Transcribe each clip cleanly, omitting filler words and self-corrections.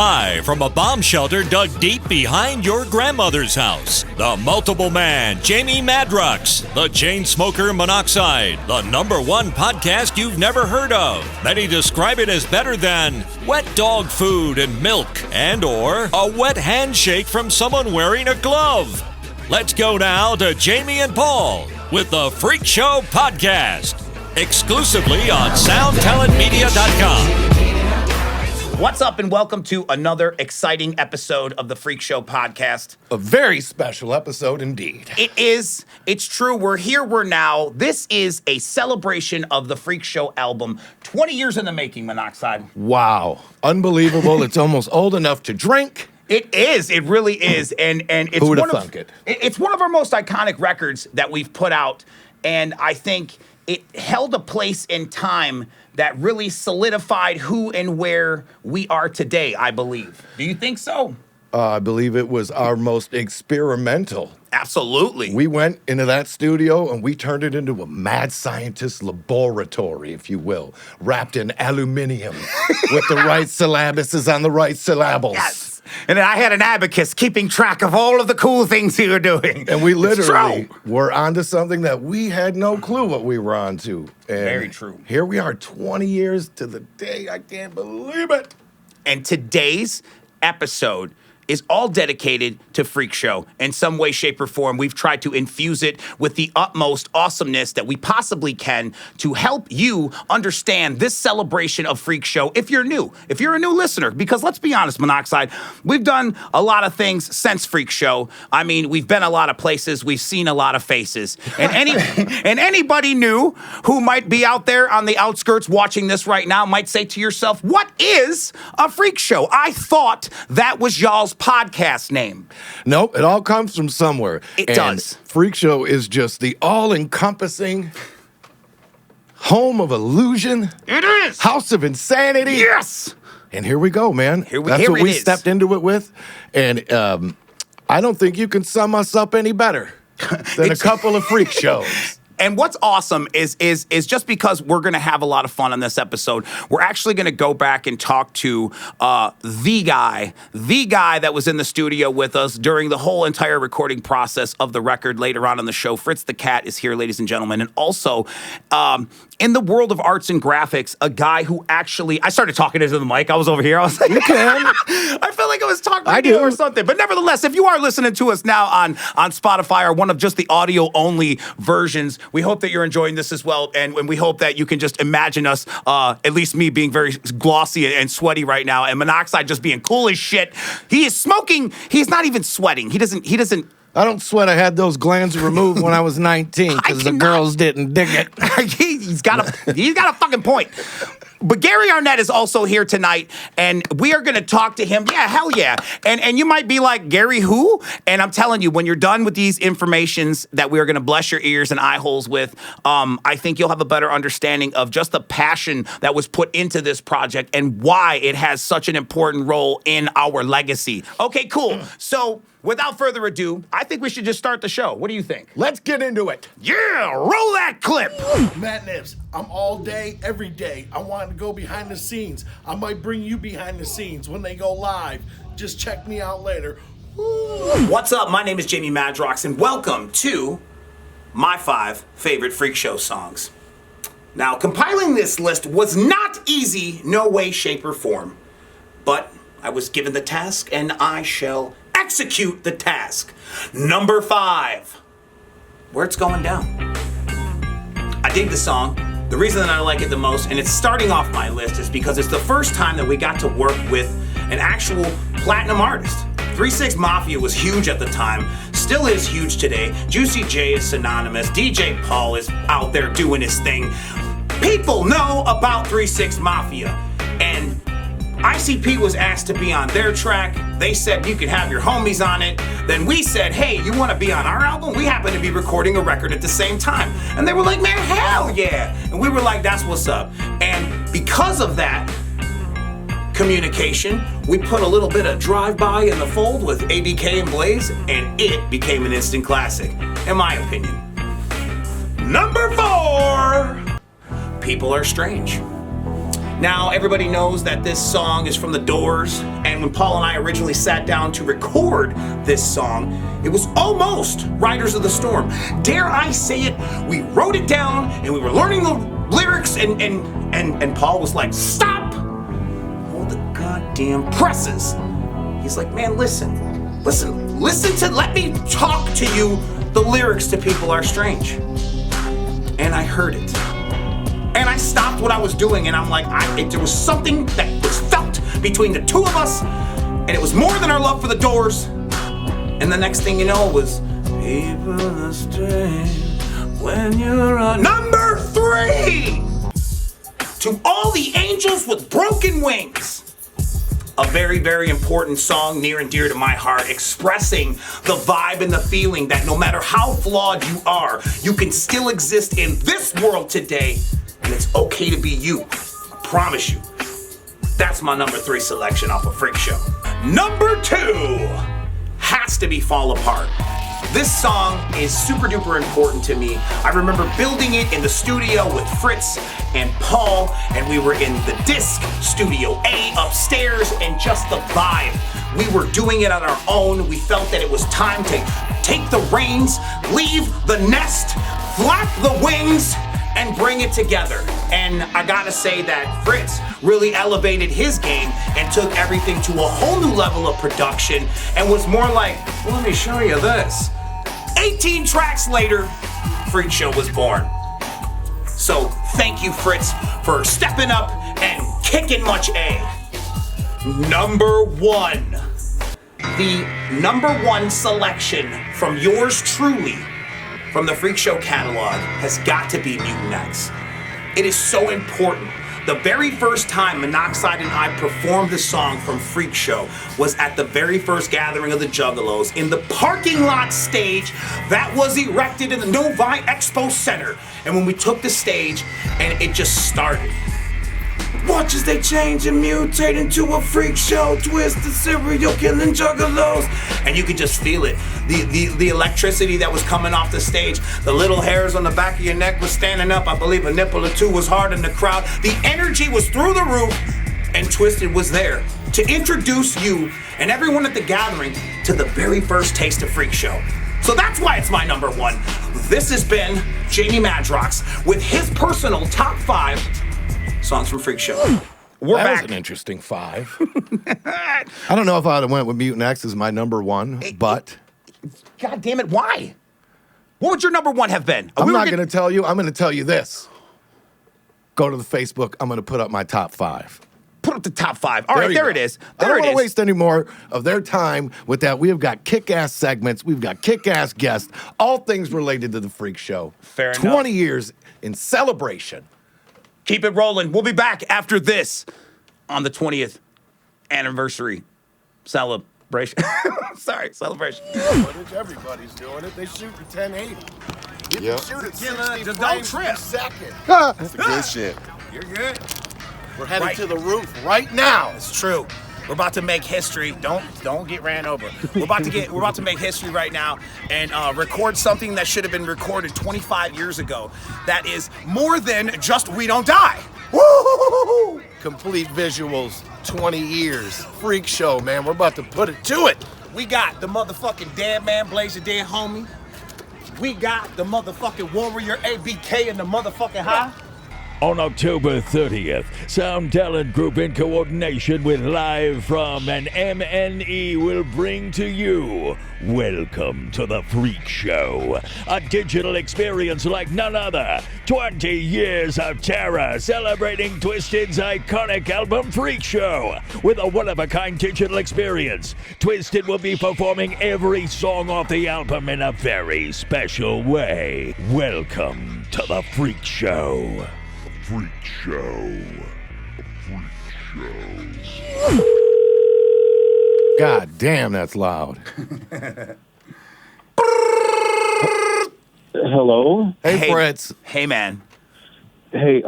Live from a bomb shelter dug deep behind your grandmother's house, the multiple man, Jamie Madrox, the chain smoker Monoxide, the #1 podcast you've never heard of. Many describe it as better than wet dog food and milk, and or a wet handshake from someone wearing a glove. Let's go now to Jamie and Paul with the Freak Show Podcast, exclusively on SoundTalentMedia.com. What's up and welcome to another exciting episode of the Freak Show Podcast. A very special episode indeed. It is. It's true. We're here. We're now. This is a celebration of the Freak Show album. 20 years in the making, Monoxide. Wow. Unbelievable. It's almost old enough to drink. It is. It really is. And it's Who would have one thunk it? It's one of our most iconic records that we've put out. And I think it held a place in time that really solidified who and where we are today, I believe. Do you think so? I believe it was our most experimental. Absolutely. We went into that studio and we turned it into a mad scientist laboratory, if you will, wrapped in aluminium with the right syllabuses on the right syllables. Yes. And then I had an abacus keeping track of all of the cool things you were doing. And we literally were onto something that we had no clue what we were onto. And very true. Here we are 20 years to the day. I can't believe it. And today's episode is all dedicated to Freak Show in some way, shape, or form. We've tried to infuse it with the utmost awesomeness that we possibly can to help you understand this celebration of Freak Show if you're new, if you're a new listener. Because let's be honest, Monoxide, we've done a lot of things since Freak Show. I mean, we've been a lot of places, we've seen a lot of faces. And anybody new who might be out there on the outskirts watching this right now might say to yourself, what is a Freak Show? I thought that was y'all's podcast name. Nope, it all comes from somewhere. It does. Freak Show is just the all-encompassing home of illusion. It is. House of insanity. Yes. And here we go, man. That's what we stepped into it with. And I don't think you can sum us up any better than a couple of freak shows. And what's awesome is just because we're going to have a lot of fun on this episode, we're actually going to go back and talk to the guy that was in the studio with us during the whole entire recording process of the record later on in the show. Fritz the Cat is here, ladies and gentlemen. And also, in the world of arts and graphics, a guy who actually, I started talking into the mic. I was over here. I was like, you can. I felt like I was talking to you or something. But nevertheless, if you are listening to us now on Spotify or one of just the audio-only versions, we hope that you're enjoying this as well, and we hope that you can just imagine us, at least me being very glossy and sweaty right now, and Monoxide just being cool as shit. He is smoking. He's not even sweating. He doesn't. I don't sweat. I had those glands removed when I was 19 because the girls didn't dig it. He's got a fucking point. But Gary Arnett is also here tonight, and we are going to talk to him. Yeah, hell yeah. And you might be like, Gary who? And I'm telling you, when you're done with these informations that we are going to bless your ears and eye holes with, I think you'll have a better understanding of just the passion that was put into this project and why it has such an important role in our legacy. Okay, cool. So without further ado, I think we should just start the show. What do you think? Let's get into it. Yeah, roll that clip. Matt Nips, I'm all day, every day. I want to go behind the scenes. I might bring you behind the scenes when they go live. Just check me out later. Woo. What's up? My name is Jamie Madrox, and welcome to my 5 favorite Freak Show songs. Now, compiling this list was not easy, no way, shape, or form. But I was given the task, and I shall execute the task. Number 5, Where It's Going Down. I dig the song. The reason that I like it the most, and it's starting off my list, is because it's the first time that we got to work with an actual platinum artist. 3 6 Mafia was huge at the time, still is huge today. Juicy J is synonymous. DJ Paul is out there doing his thing. People know about 3 6 Mafia, and ICP was asked to be on their track. They said you could have your homies on it. Then we said, hey, you want to be on our album? We happen to be recording a record at the same time. And they were like, man, hell yeah. And we were like, that's what's up. And because of that communication, we put a little bit of drive-by in the fold with ABK and Blaze, and it became an instant classic, in my opinion. Number 4, People Are Strange. Now, everybody knows that this song is from The Doors, and when Paul and I originally sat down to record this song, it was almost Riders of the Storm. Dare I say it, we wrote it down, and we were learning the lyrics, and Paul was like, stop! Hold the goddamn presses. He's like, man, listen to, let me talk to you. The lyrics to People Are Strange. And I heard it. And I stopped what I was doing, and I'm like, there was something that was felt between the two of us, and it was more than our love for the Doors. And the next thing you know was, People are strange when you're on number 3! To All the Angels with Broken Wings. A very, very important song near and dear to my heart, expressing the vibe and the feeling that no matter how flawed you are, you can still exist in this world today. And it's okay to be you. I promise you. That's my number 3 selection off of Freak Show. Number 2 has to be Fall Apart. This song is super duper important to me. I remember building it in the studio with Fritz and Paul, and we were in the disc Studio A upstairs, and just the vibe. We were doing it on our own. We felt that it was time to take the reins, leave the nest, flap the wings, and bring it together. And I gotta say that Fritz really elevated his game and took everything to a whole new level of production and was more like, well, let me show you this. 18 tracks later, Freak Show was born. So thank you, Fritz, for stepping up and kicking much A. Number 1. The number 1 selection from yours truly from the Freak Show catalog has got to be Mutant X. It is so important. The very first time Monoxide and I performed this song from Freak Show was at the very first gathering of the Juggalos in the parking lot stage that was erected in the Novi Expo Center. And when we took the stage, and it just started. Watch as they change and mutate into a freak show, twisted serial killing juggalos. And you could just feel it. The electricity that was coming off the stage. The little hairs on the back of your neck was standing up. I believe a nipple or two was hard in the crowd. The energy was through the roof, and Twiztid was there to introduce you and everyone at the gathering to the very first taste of Freak Show. So that's why it's my number 1. This has been Jamie Madrox with his personal top 5 songs from Freak Show. We're that back. Was an interesting 5. I don't know if I'd have went with Mutant X as my number 1, but... God damn it, why? What would your number 1 have been? I'm not going to tell you. I'm going to tell you this. Go to the Facebook. I'm going to put up my top 5. Put up the top 5. All right, there it is. I don't want to waste any more of their time with that. We have got kick-ass segments. We've got kick-ass guests. All things related to the Freak Show. Fair enough. 20 years in celebration. Keep it rolling. We'll be back after this on the 20th anniversary celebration. Sorry, celebration. Footage, everybody's doing it. They shoot in 1080. You Yep. can shoot at Killer, 60 just don't frames trip. per second. That's the good shit. You're good. We're headed Right. to the roof right now. It's true. We're about to make history. Don't get ran over. We're about to make history right now and record something that should have been recorded 25 years ago. That is more than just We Don't Die. Woo! Complete visuals, 20 years. Freak Show, man. We're about to put it to it. We got the motherfucking Dead Man Blaze Your Dead Homie. We got the motherfucking Warrior ABK in the motherfucking high. On October 30th, Sound Talent Group in coordination with Live from an MNE will bring to you Welcome to the Freak Show, a digital experience like none other. 20 years of terror celebrating Twiztid's iconic album Freak Show with a one-of-a-kind digital experience. Twiztid will be performing every song off the album in a very special way. Welcome to the Freak Show. Freak Show. Freak Show. God damn, that's loud. Hello. Hey, Fritz. Hey, man. Hey,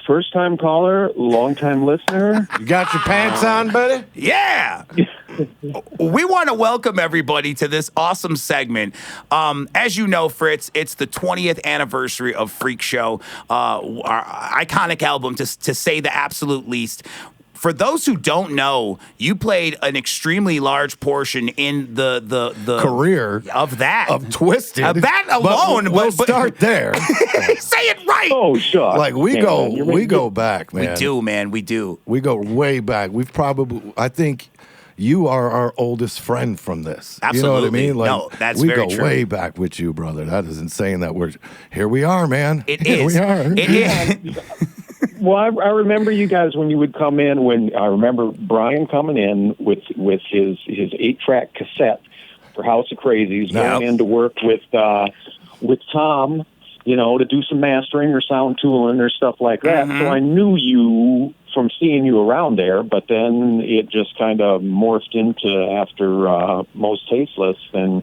first time caller, long time listener. You got your pants on, buddy? Yeah. we want to welcome everybody to this awesome segment. As you know, Fritz, it's the 20th anniversary of Freak Show, our iconic album, to say the absolute least. For those who don't know, you played an extremely large portion in the career of that of Twiztid. That alone. We'll start there. Say it right. Oh, sure. Like we go back, man. We do, man. We do. We go way back. I think you are our oldest friend from this. Absolutely. You know what I mean? Like, no, that's we very go true. way back with you, brother. That isn't saying that here we are, man. Here we are. It is. Well, I remember you guys when you would come in. When I remember Brian coming in with his 8-track cassette for House of Crazies, going in to work with Tom, to do some mastering or sound tooling or stuff like that. So I knew you from seeing you around there, but then it just kind of morphed into after Most Tasteless, and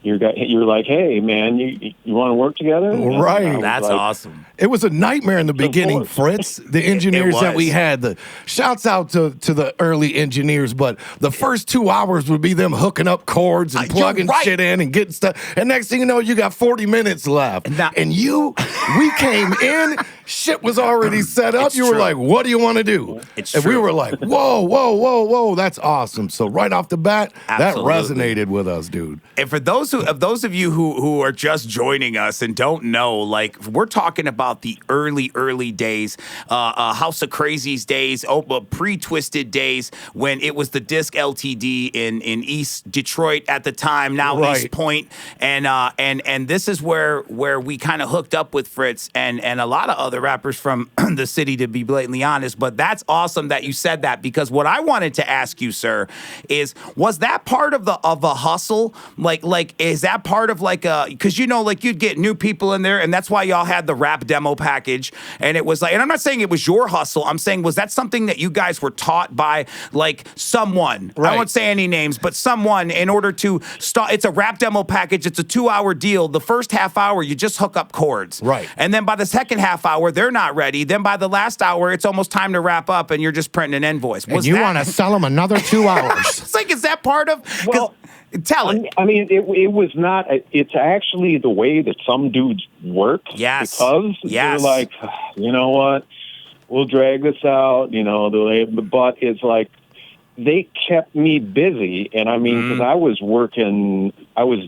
you're like, hey, man, you want to work together? Right. That's awesome. It was a nightmare in the beginning, Fritz. The engineers that we had, shouts out to the early engineers, but the first 2 hours would be them hooking up chords and plugging shit in and getting stuff. And next thing you know, you got 40 minutes left. And we came in, shit was already set up. You were like, what do you want to do? And we were like, whoa, that's awesome. So right off the bat, that resonated with us, dude. And for those of you who are just joining us and don't know, like, we're talking about the early days, House of Crazies days, pre-Twiztid days, when it was the Disc LTD in East Detroit at the time, now East Point, and this is where we kind of hooked up with Fritz and a lot of other rappers from the city, to be blatantly honest. But that's awesome that you said that, because what I wanted to ask you, sir, is, was that part of a hustle? Like, is that part of because you'd get new people in there, and that's why y'all had the rap demo package, and it was like, and I'm not saying it was your hustle, I'm saying, was that something that you guys were taught by someone? I won't say any names, but someone, in order to start. It's a rap demo package, it's a 2-hour deal. The first half hour you just hook up chords, right? And then by the second half hour they're not ready. Then by the last hour it's almost time to wrap up, and you're just printing an invoice. And you want to sell them another 2 hours? It's like, is that part of? Well, tell it. I mean, it was not. It's actually the way that some dudes work. Yes. Because they're like, you know what? We'll drag this out. But it's like, they kept me busy. And I mean, because I was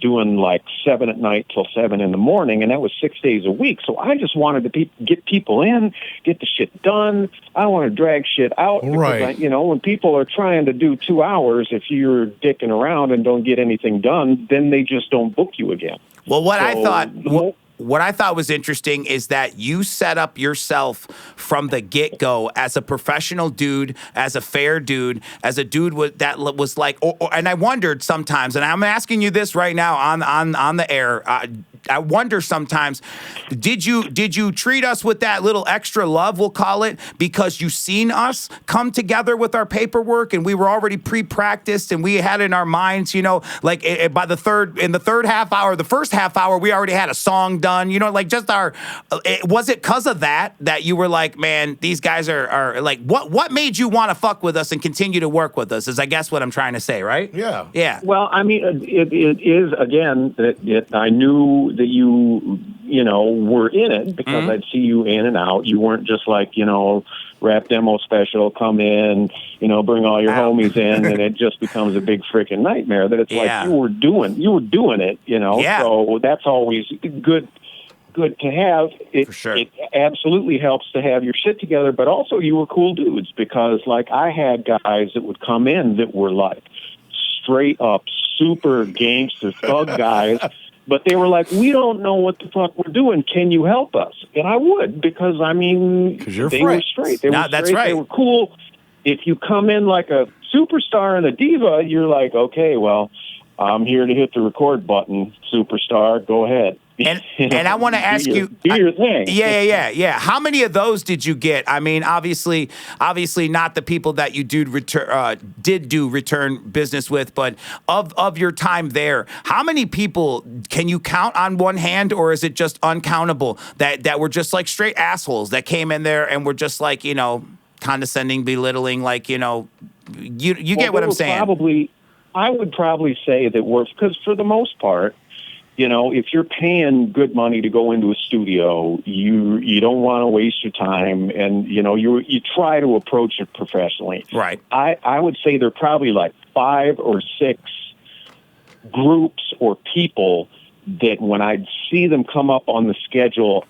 doing like 7 at night till 7 in the morning, and that was 6 days a week. So I just wanted to get people in, get the shit done. I want to drag shit out. Right. Because when people are trying to do 2 hours, if you're dicking around and don't get anything done, then they just don't book you again. Well, what I thought was interesting is that you set up yourself from the get-go as a professional dude, as a fair dude, as a dude that was like, and I wondered sometimes, and I'm asking you this right now on the air. I wonder sometimes, did you treat us with that little extra love, we'll call it, because you seen us come together with our paperwork, and we were already pre-practiced, and we had in our minds, by the third half hour, the first half hour, we already had a song done. Was it because of that you were like, man, these guys are like, what made you want to fuck with us and continue to work with us, is I guess what I'm trying to say, right? Yeah. Well, I mean, it is, again, that I knew that you were in it, because I'd see you in and out. You weren't just like, rap demo special, come in, bring all your homies in, and it just becomes a big freaking nightmare. That it's like you were doing it, So that's always good to have. For sure. It absolutely helps to have your shit together, but also you were cool dudes, because like I had guys that would come in that were like straight up super gangster thug guys. But they were like, we don't know what the fuck we're doing. Can you help us? And I would, because, I mean, they were straight. That's right. They were cool. If you come in like a superstar and a diva, you're like, okay, well, I'm here to hit the record button, superstar. Go ahead. And I want to ask you, do your thing. Yeah. How many of those did you get? I mean, obviously not the people that you did do return business with, but of your time there, how many people can you count on one hand, or is it just uncountable that were just like straight assholes that came in there and were just like, condescending, belittling, like, you get what I'm saying. I would probably say that because for the most part, if you're paying good money to go into a studio, you don't want to waste your time, and you try to approach it professionally. Right. I would say there are probably like 5 or 6 groups or people that when I'd see them come up on the schedule,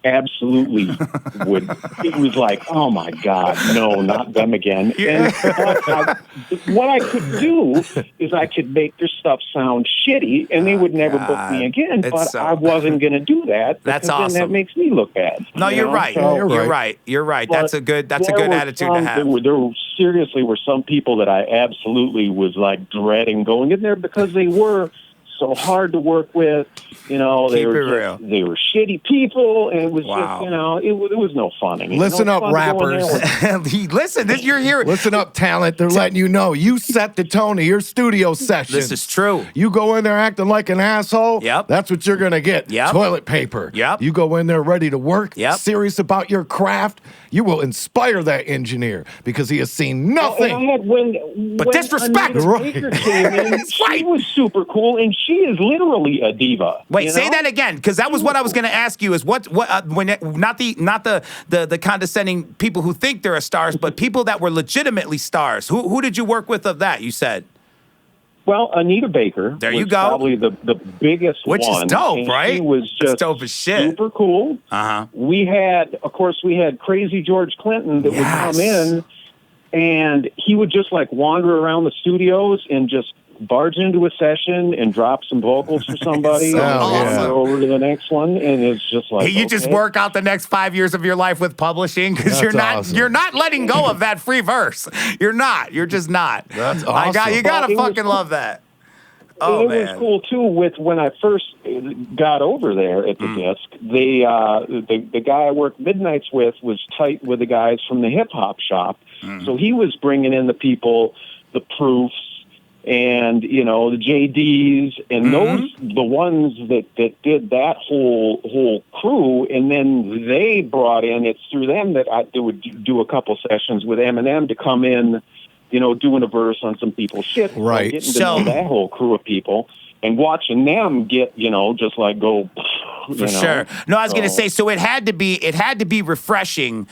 absolutely would. It was like, oh my God, no, not them again. And what I could do is I could make their stuff sound shitty, and they would never book me again. But I wasn't going to do that. That's awesome. Then that makes me look bad. No, you're right. So, you're right. That's a good attitude to have. There seriously were some people that I absolutely was like dreading going in there because they were so hard to work with. They were shitty people, and it was just, it was no fun anymore. Listen up, rappers. Listen, you're hearing. Listen up, talent. They're letting you know you set the tone of your studio session. This is true. You go in there acting like an asshole. Yep. That's what you're gonna get. Yep. Toilet paper. Yep. You go in there ready to work. Yep. Serious about your craft. You will inspire that engineer because he has seen nothing but disrespect. Baker came in, she was super cool, and she is literally a diva. Wait, say that again, because that was what I was going to ask you. Is not the condescending people who think they're stars, but people that were legitimately stars. Who did you work with of that? You said. Well, Anita Baker. There you go. Probably the biggest Which one. Is dope, right? She was just dope as shit. Super cool. Uh-huh. We had Crazy George Clinton that would come in, and he would just like wander around the studios and just barge into a session and drop some vocals for somebody and go over to the next one, and it's just like you just work out the next 5 years of your life with publishing because you're not letting go of that free verse. You're just not. That's awesome. You gotta fucking love that. Oh, it was cool too. With when I first got over there at the disc, the guy I worked midnights with was tight with the guys from the hip hop shop, so he was bringing in the people, the Proofs, and the JDs, and those the ones that did that whole crew, and then they brought in. It's through them that they would do a couple sessions with Eminem to come in, doing a verse on some people's shit. Right. Getting to know that whole crew of people and watching them get, just like go. For sure. No, I was going to say, so it had to be refreshing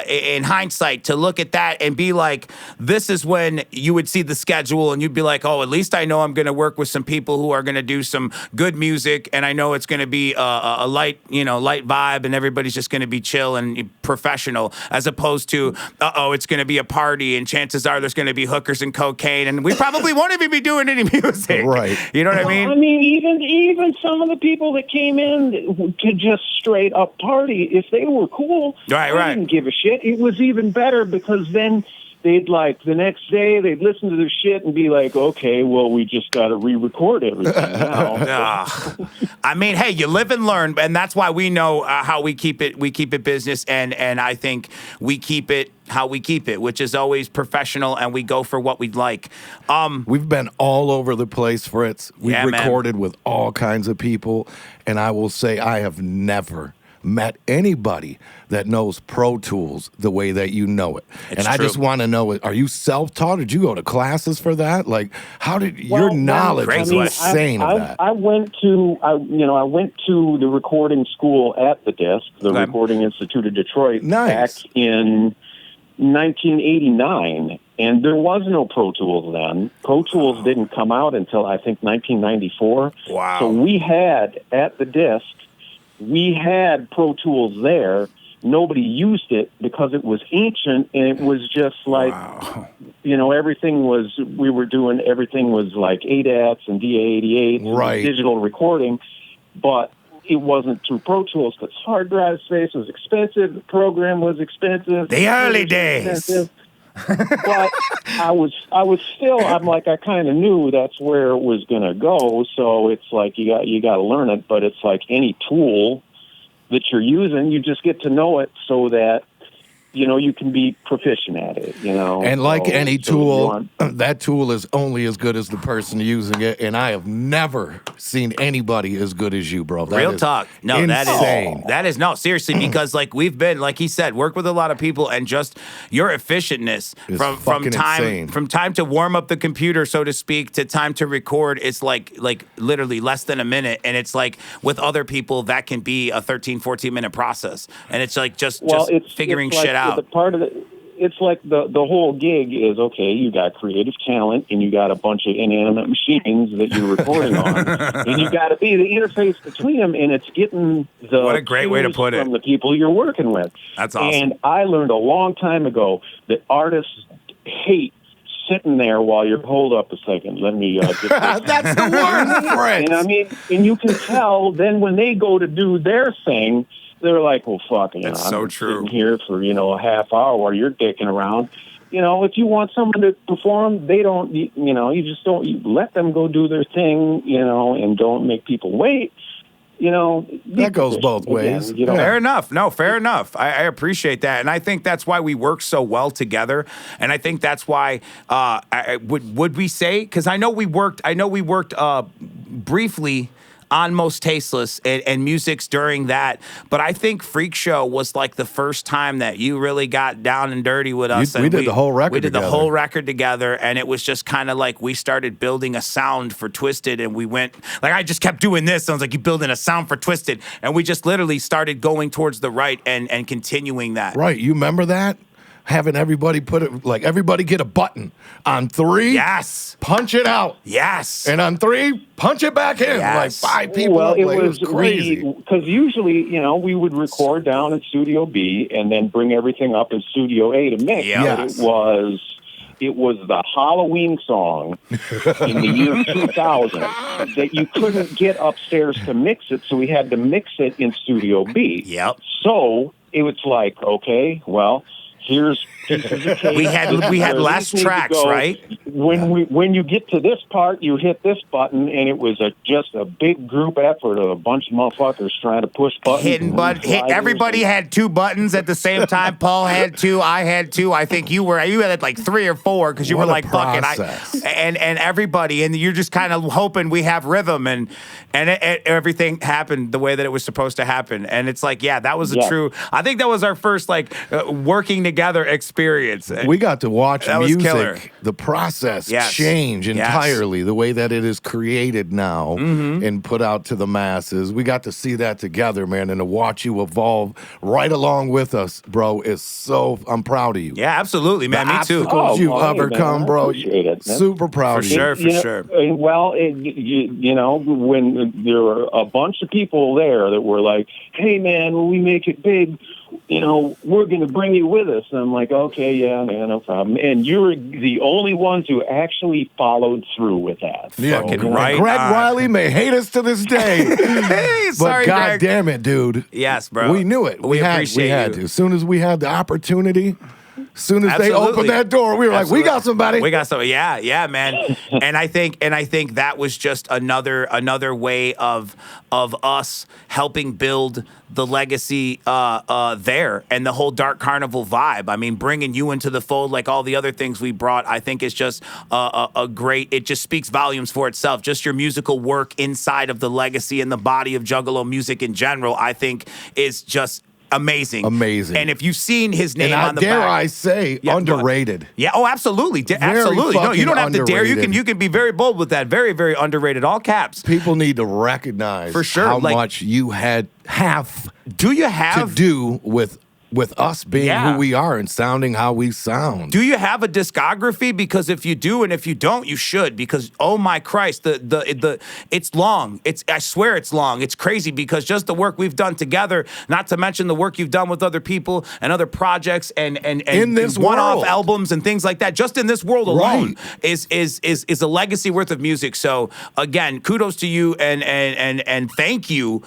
in hindsight to look at that and be like, this is when you would see the schedule and you'd be like, oh, at least I know I'm going to work with some people who are going to do some good music, and I know it's going to be a light vibe, and everybody's just going to be chill and professional, as opposed to, it's going to be a party, and chances are there's going to be hookers and cocaine, and we probably won't even be doing any music. Right. You know what I mean? I mean, even some of the people that came in to just straight up party, if they were cool, I didn't give a shit. It was even better because then they'd the next day they'd listen to their shit and be like, okay, well, we just got to re-record everything now. I mean, hey, you live and learn, and that's why we know how we keep it. We keep it business, and I think we keep it how we keep it, which is always professional, and we go for what we'd like. We've been all over the place, Fritz. We've recorded with all kinds of people, and I will say I have never met anybody that knows Pro Tools the way that you know it. I just want to know, are you self-taught? Did you go to classes for that? Like, how did your knowledge is insane of that? I went to the recording school at the disc, the Recording Institute of Detroit, back in 1989, and there was no Pro Tools then. Pro Tools didn't come out until I think 1994. Wow. So we had at the disc, we had Pro Tools there. Nobody used it because it was ancient, and it was just like, everything was like ADATs and DA88, digital recording, but it wasn't through Pro Tools because hard drive space was expensive, the program was expensive. The early days. But I'm like, I kind of knew that's where it was going to go. So it's like, you got to learn it, but it's like any tool that you're using, you just get to know it so that, you can be proficient at it, And like any so tool, that tool is only as good as the person using it. And I have never seen anybody as good as you, bro. That Real is talk. No, insane. that is no, seriously, because like we've been, like he said, worked with a lot of people, and just your efficientness from time to warm up the computer, so to speak, to time to record, it's like literally less than a minute. And it's like with other people that can be a 13, 14-minute process. And it's like just figuring shit out. The part of it's like the whole gig is, okay, you got creative talent and you got a bunch of inanimate machines that you're recording on, and you got to be the interface between them, and it's getting the what a great way to put it from the people you're working with. That's awesome. And I learned a long time ago that artists hate sitting there while you're, hold up a second, let me that's the worst, Fritz. And I mean, and you can tell then when they go to do their thing, they're like, well, fuck, That's I'm so true. sitting here for, a half hour while you're dicking around. If you want someone to perform, they don't, you just don't, you let them go do their thing, and don't make people wait. That goes both ways. Again, Fair enough. No, fair enough. I appreciate that. And I think that's why we work so well together. And I think that's why, would we say, because I know we worked briefly on Most Tasteless and Music's during that. But I think Freak Show was like the first time that you really got down and dirty with us. We did the whole record We did together. the whole record together, and it was just kind of like we started building a sound for Twiztid, and we went, like I just kept doing this. Sounds like you building a sound for Twiztid. And we just literally started going towards the right and continuing that. Right. You remember that? Having everybody everybody get a button. On 3, Yes. punch it out. Yes. And on 3, punch it back in. Yes. Like 5 people. Well, it was crazy. Because usually, we would record down at Studio B and then bring everything up in Studio A to mix. Yeah. But it was the Halloween song in the year 2000 that you couldn't get upstairs to mix it, so we had to mix it in Studio B. Yep. So it was like, okay, well, here's we had less tracks, right? When you get to this part, you hit this button, and it was just a big group effort of a bunch of motherfuckers trying to push buttons. Everybody had 2 buttons at the same time. Paul had 2, I had 2. I think you had like 3 or 4 because you What were a like, fuck it. process. And everybody, and you're just kind of hoping we have rhythm, and everything happened the way that it was supposed to happen. And it's like, yeah, that was true. I think that was our first working together experience. We got to watch That was killer. music, the process Yes. change Yes. entirely, the way that it is created now and put out to the masses. We got to see that together, man, and to watch you evolve right along with us, bro, I'm proud of you. Yeah, absolutely, man. The Me too. obstacles you've hey, overcome, man, I bro. appreciate it. Super proud For of you. sure, for sure. Well, when there were a bunch of people there that were like, hey, man, when we make it big, we're going to bring you with us. And I'm like, okay, yeah, man, no problem. And you're the only ones who actually followed through with that. Yeah, Fucking right Greg on. Riley may hate us to this day. Hey, But sorry, God Greg. damn it, dude. Yes, bro. We knew it. We appreciate we had you. to. As soon as we had the opportunity, as soon as they Absolutely. opened that door, we were like, we got somebody. We got somebody. Yeah, man. and I think that was just another way of us helping build the legacy there and the whole Dark Carnival vibe. I mean, bringing you into the fold like all the other things we brought, I think is just a great, it just speaks volumes for itself. Just your musical work inside of the legacy and the body of Juggalo music in general, I think is just amazing. And if you've seen his name on the dare back, I say, underrated. yeah. Oh, absolutely. Absolutely. No, you don't have to dare. underrated. You can be very bold with that. Very, very underrated. All caps. People need to recognize For sure, how like- much you have Do you to have do with us being Yeah. who we are and sounding how we sound. Do you have a discography? Because if you do, and if you don't, you should. Because oh my Christ, the it's long. I swear it's long. It's crazy because just the work we've done together, not to mention the work you've done with other people and other projects and In this one-off world. albums and things like that. Just in this world alone Right. is a legacy worth of music. So again, kudos to you and thank you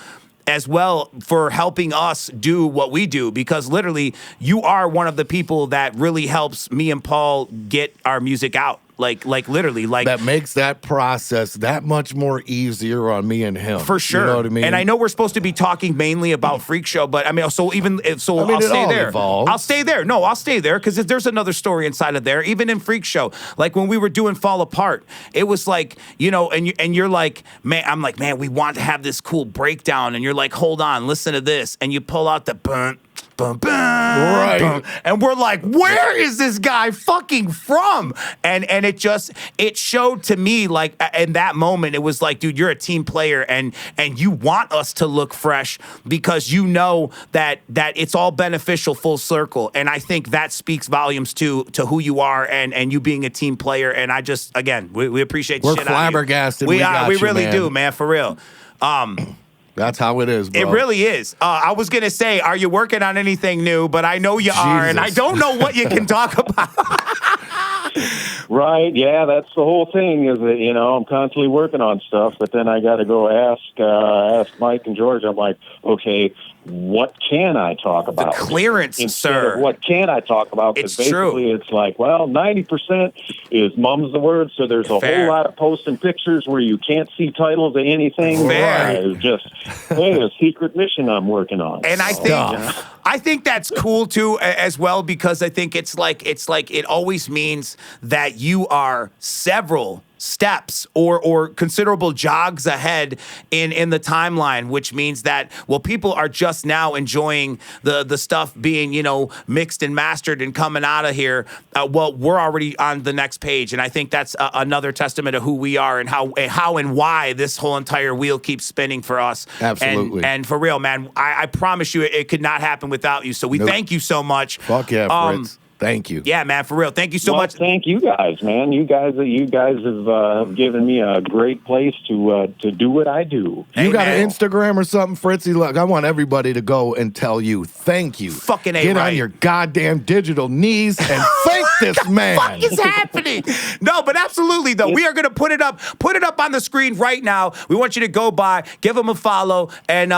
as well for helping us do what we do, because literally you are one of the people that really helps me and Paul get our music out. like literally, like that makes that process that much more easier on me and him. For sure. You know what I mean? And I know we're supposed to be talking mainly about Freak Show, but I mean, I'll stay there. Evolves. I'll stay there. No, I'll stay there because there's another story inside of there. Even in Freak Show, like when we were doing Fall Apart, it was like, you know, and you're like, man, I'm like, man, we want to have this cool breakdown, and you're like, hold on, listen to this, and you pull out the bum, right, and we're like, where is this guy fucking from? And it showed to me, like, in that moment, it was like, dude, you're a team player, and you want us to look fresh because you know that it's all beneficial full circle. And I think that speaks volumes to who you are and you being a team player. And I just, again, we appreciate the shit out of you. We're flabbergasted. We really do, man, for real. That's how it is, bro. It really is. I was going to say, are you working on anything new? But I know you are, and I don't know what you can talk about. Right, yeah, that's the whole thing is that, you know, I'm constantly working on stuff, but then I got to go ask Mike and George. I'm like, okay, what can I talk about? The clearance, Instead sir. of what can I talk about? Because basically it's like, well, 90% is mum's the word, so there's a whole lot of posting pictures where you can't see titles of anything. It's just, hey, a secret mission I'm working on. And I think that's cool too as well, because I think it's like it always means that you are several steps or considerable jogs ahead in the timeline, which means that, well, people are just now enjoying the stuff being, you know, mixed and mastered and coming out of here. Well, we're already on the next page, and I think that's another testament of who we are and how and why this whole entire wheel keeps spinning for us. Absolutely. And for real, man, I promise you it could not happen without you. So we thank you so much. Fuck yeah, Fritz. Thank you. Yeah, man, for real. Thank you so much. Thank you guys, man. You guys have given me a great place to do what I do. You got an Instagram or something, Fritzy? Look, I want everybody to go and tell you thank you. Fucking Get on your goddamn digital knees and thank this man. What the fuck is happening? No, but absolutely though, we are gonna put it up on the screen right now. We want you to go by, give him a follow, and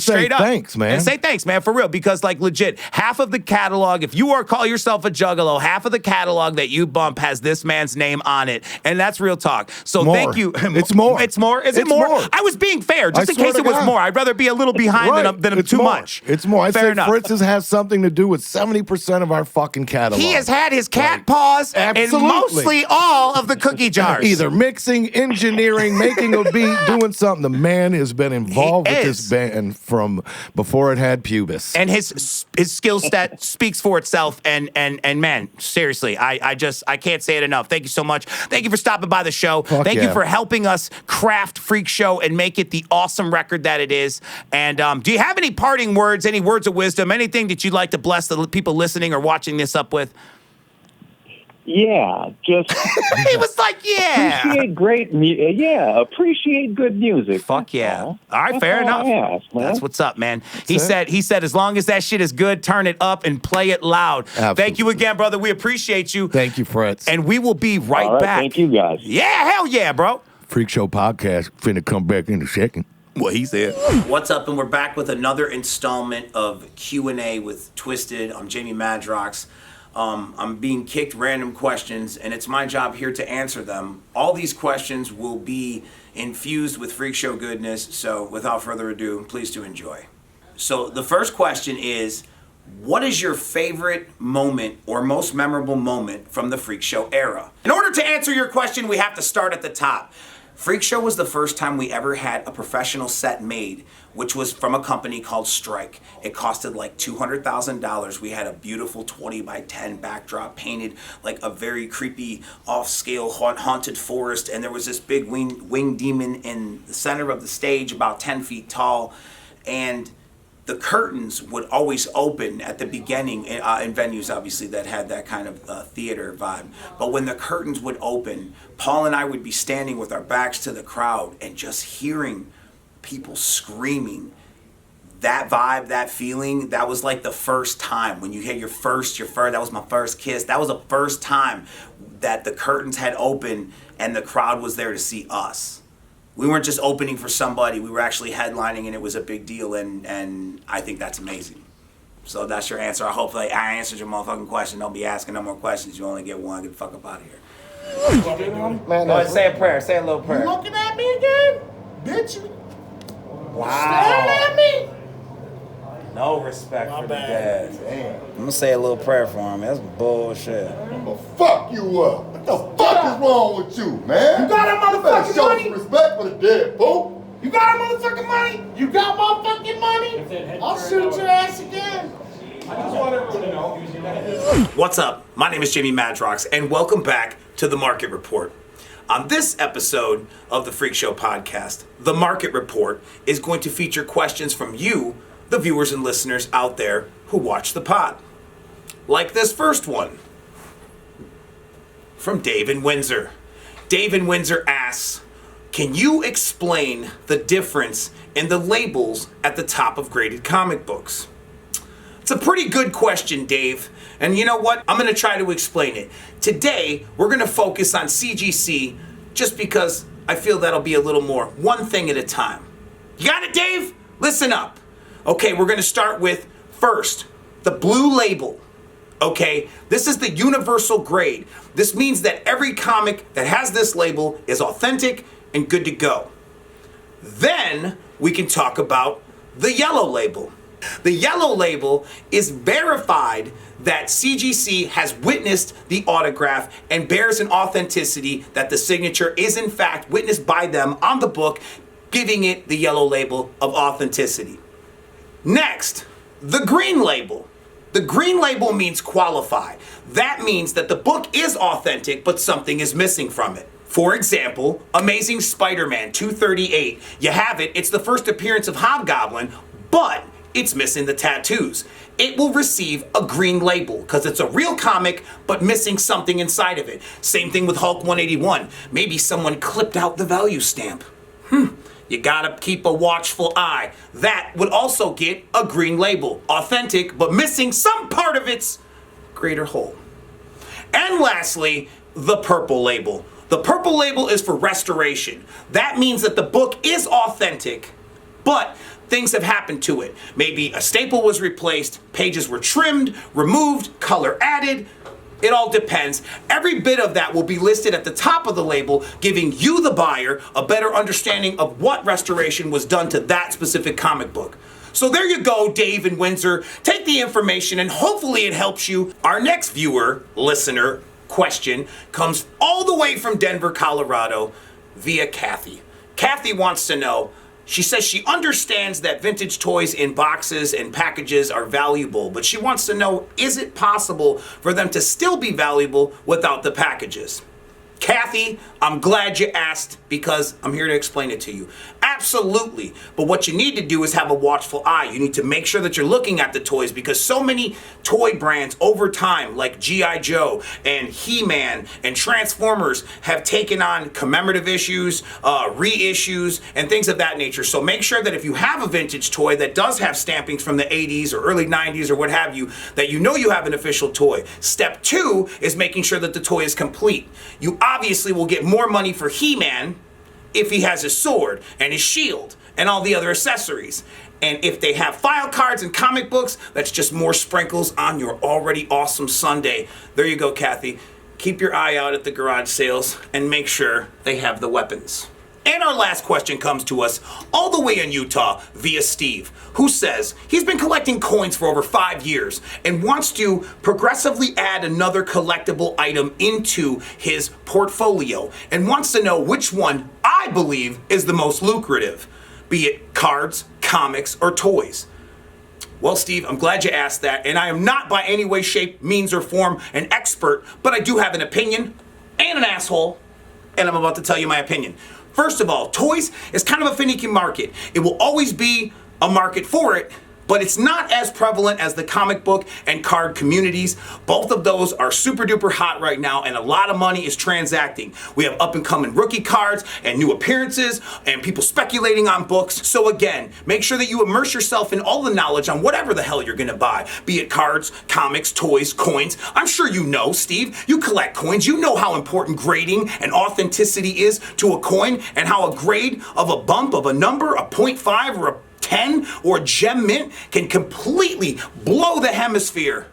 straight up, thanks, man. And say thanks, man, for real, because like legit, half of the catalog, if you are call yourself a juggalo, half of the catalog that you bump has this man's name on it, and that's real talk. So thank you. It's more. It's more. Is it more? I was being fair, just in case it was more. I'd rather be a little behind than too much. It's more. I Fair say enough. Fritz's has something to do with 70% of our fucking catalog. He has had his cat paws in mostly all of the cookie jars. Either mixing, engineering, making a beat, doing something. The man has been involved with this band from before it had pubis. And his skill set speaks for itself. And man, seriously, I can't say it enough. Thank you so much. Thank you for stopping by the show. Thank you for helping us craft Freak Show and make it the awesome record that it is. And do you have any parting words, any words of wisdom, anything that you'd like to bless the people listening or watching this up with? Yeah, just he was like, yeah, appreciate good music. Fuck yeah! All right, fair enough. That's what's up, man. He said as long as that shit is good, turn it up and play it loud. Absolutely. Thank you again, brother. We appreciate you. Thank you, Fritz. And we will be right back. Thank you, guys. Yeah, hell yeah, bro. Freak Show Podcast finna come back in a second. What he said. What's up? And we're back with another installment of Q&A with Twiztid. I'm Jamie Madrox. I'm being kicked random questions, and it's my job here to answer them. All these questions will be infused with Freak Show goodness, so without further ado, please do enjoy. So the first question is, what is your favorite moment or most memorable moment from the Freak Show era? In order to answer your question, we have to start at the top. Freak Show was the first time we ever had a professional set made, which was from a company called Strike. It costed like $200,000. We had a beautiful 20 by 10 backdrop painted like a very creepy off-scale haunted forest, and there was this big winged demon in the center of the stage about 10 feet tall, and the curtains would always open at the beginning in venues, obviously, that had that kind of theater vibe. But when the curtains would open, Paul and I would be standing with our backs to the crowd and just hearing people screaming. That vibe, that feeling, that was like the first time when you had your first, that was my first kiss. That was the first time that the curtains had opened and the crowd was there to see us. We weren't just opening for somebody, we were actually headlining, and it was a big deal, and I think that's amazing. So that's your answer. I hope I answered your motherfucking question. Don't be asking no more questions. You only get one. Get the fuck up out of here. Man, Go ahead, say a prayer. Say a little You prayer. looking at me again? Bitch, you staring at me? No respect My for the bad. dead. Damn. I'm gonna say a little prayer for him. That's bullshit. I'ma fuck you up. What the fuck is wrong with you, man? You got our motherfucking show money? some respect for the dead, fool. You got our motherfucking money? You got motherfucking money? I'll shoot your ass again. What's up? My name is Jamie Madrox, and welcome back to The Market Report. On this episode of the Freak Show Podcast, The Market Report is going to feature questions from you, the viewers and listeners out there who watch the pod. Like this first one from Dave in Windsor. Dave in Windsor asks, can you explain the difference in the labels at the top of graded comic books? It's a pretty good question, Dave. And you know what? I'm going to try to explain it. Today, we're going to focus on CGC just because I feel that'll be a little more one thing at a time. You got it, Dave? Listen up. Okay, we're going to start with first, the blue label. Okay, this is the universal grade. This means that every comic that has this label is authentic and good to go. Then we can talk about the yellow label. The yellow label is verified that CGC has witnessed the autograph and bears an authenticity that the signature is in fact witnessed by them on the book, giving it the yellow label of authenticity. Next, the green label. The green label means qualified. That means that the book is authentic, but something is missing from it. For example, Amazing Spider-Man 238. You have it, it's the first appearance of Hobgoblin, but it's missing the tattoos. It will receive a green label because it's a real comic, but missing something inside of it. Same thing with Hulk 181. Maybe someone clipped out the value stamp. You gotta keep a watchful eye. That would also get a green label. Authentic, but missing some part of its greater whole. And lastly, the purple label. The purple label is for restoration. That means that the book is authentic, but things have happened to it. Maybe a staple was replaced, pages were trimmed, removed, color added. It all depends. Every bit of that will be listed at the top of the label, giving you, the buyer, a better understanding of what restoration was done to that specific comic book. So there you go, Dave in Windsor. Take the information and hopefully it helps you. Our next viewer, listener, question comes all the way from Denver, Colorado, via Kathy. Kathy wants to know, she says she understands that vintage toys in boxes and packages are valuable, but she wants to know, is it possible for them to still be valuable without the packages? Kathy, I'm glad you asked because I'm here to explain it to you. Absolutely. But what you need to do is have a watchful eye. You need to make sure that you're looking at the toys because so many toy brands over time, like G.I. Joe and He-Man and Transformers, have taken on commemorative issues, reissues, and things of that nature. So make sure that if you have a vintage toy that does have stampings from the 80s or early 90s or what have you, that you know you have an official toy. Step 2 is making sure that the toy is complete. You obviously will get more money for He-Man if he has his sword and his shield and all the other accessories. And if they have file cards and comic books, that's just more sprinkles on your already awesome Sunday. There you go, Kathy. Keep your eye out at the garage sales and make sure they have the weapons. And our last question comes to us all the way in Utah via Steve, who says he's been collecting coins for over 5 years and wants to progressively add another collectible item into his portfolio and wants to know which one I believe is the most lucrative, be it cards, comics, or toys. Well, Steve, I'm glad you asked that, and I am not by any way, shape, means, or form an expert, but I do have an opinion and an asshole, and I'm about to tell you my opinion. First of all, toys is kind of a finicky market. It will always be a market for it, but it's not as prevalent as the comic book and card communities. Both of those are super duper hot right now, and a lot of money is transacting. We have up and coming rookie cards and new appearances and people speculating on books. So again, make sure that you immerse yourself in all the knowledge on whatever the hell you're gonna buy, be it cards, comics, toys, coins. I'm sure you know, Steve, you collect coins. You know how important grading and authenticity is to a coin and how a grade of a bump of a number, a 0.5 or a 10 or a gem mint can completely blow the hemisphere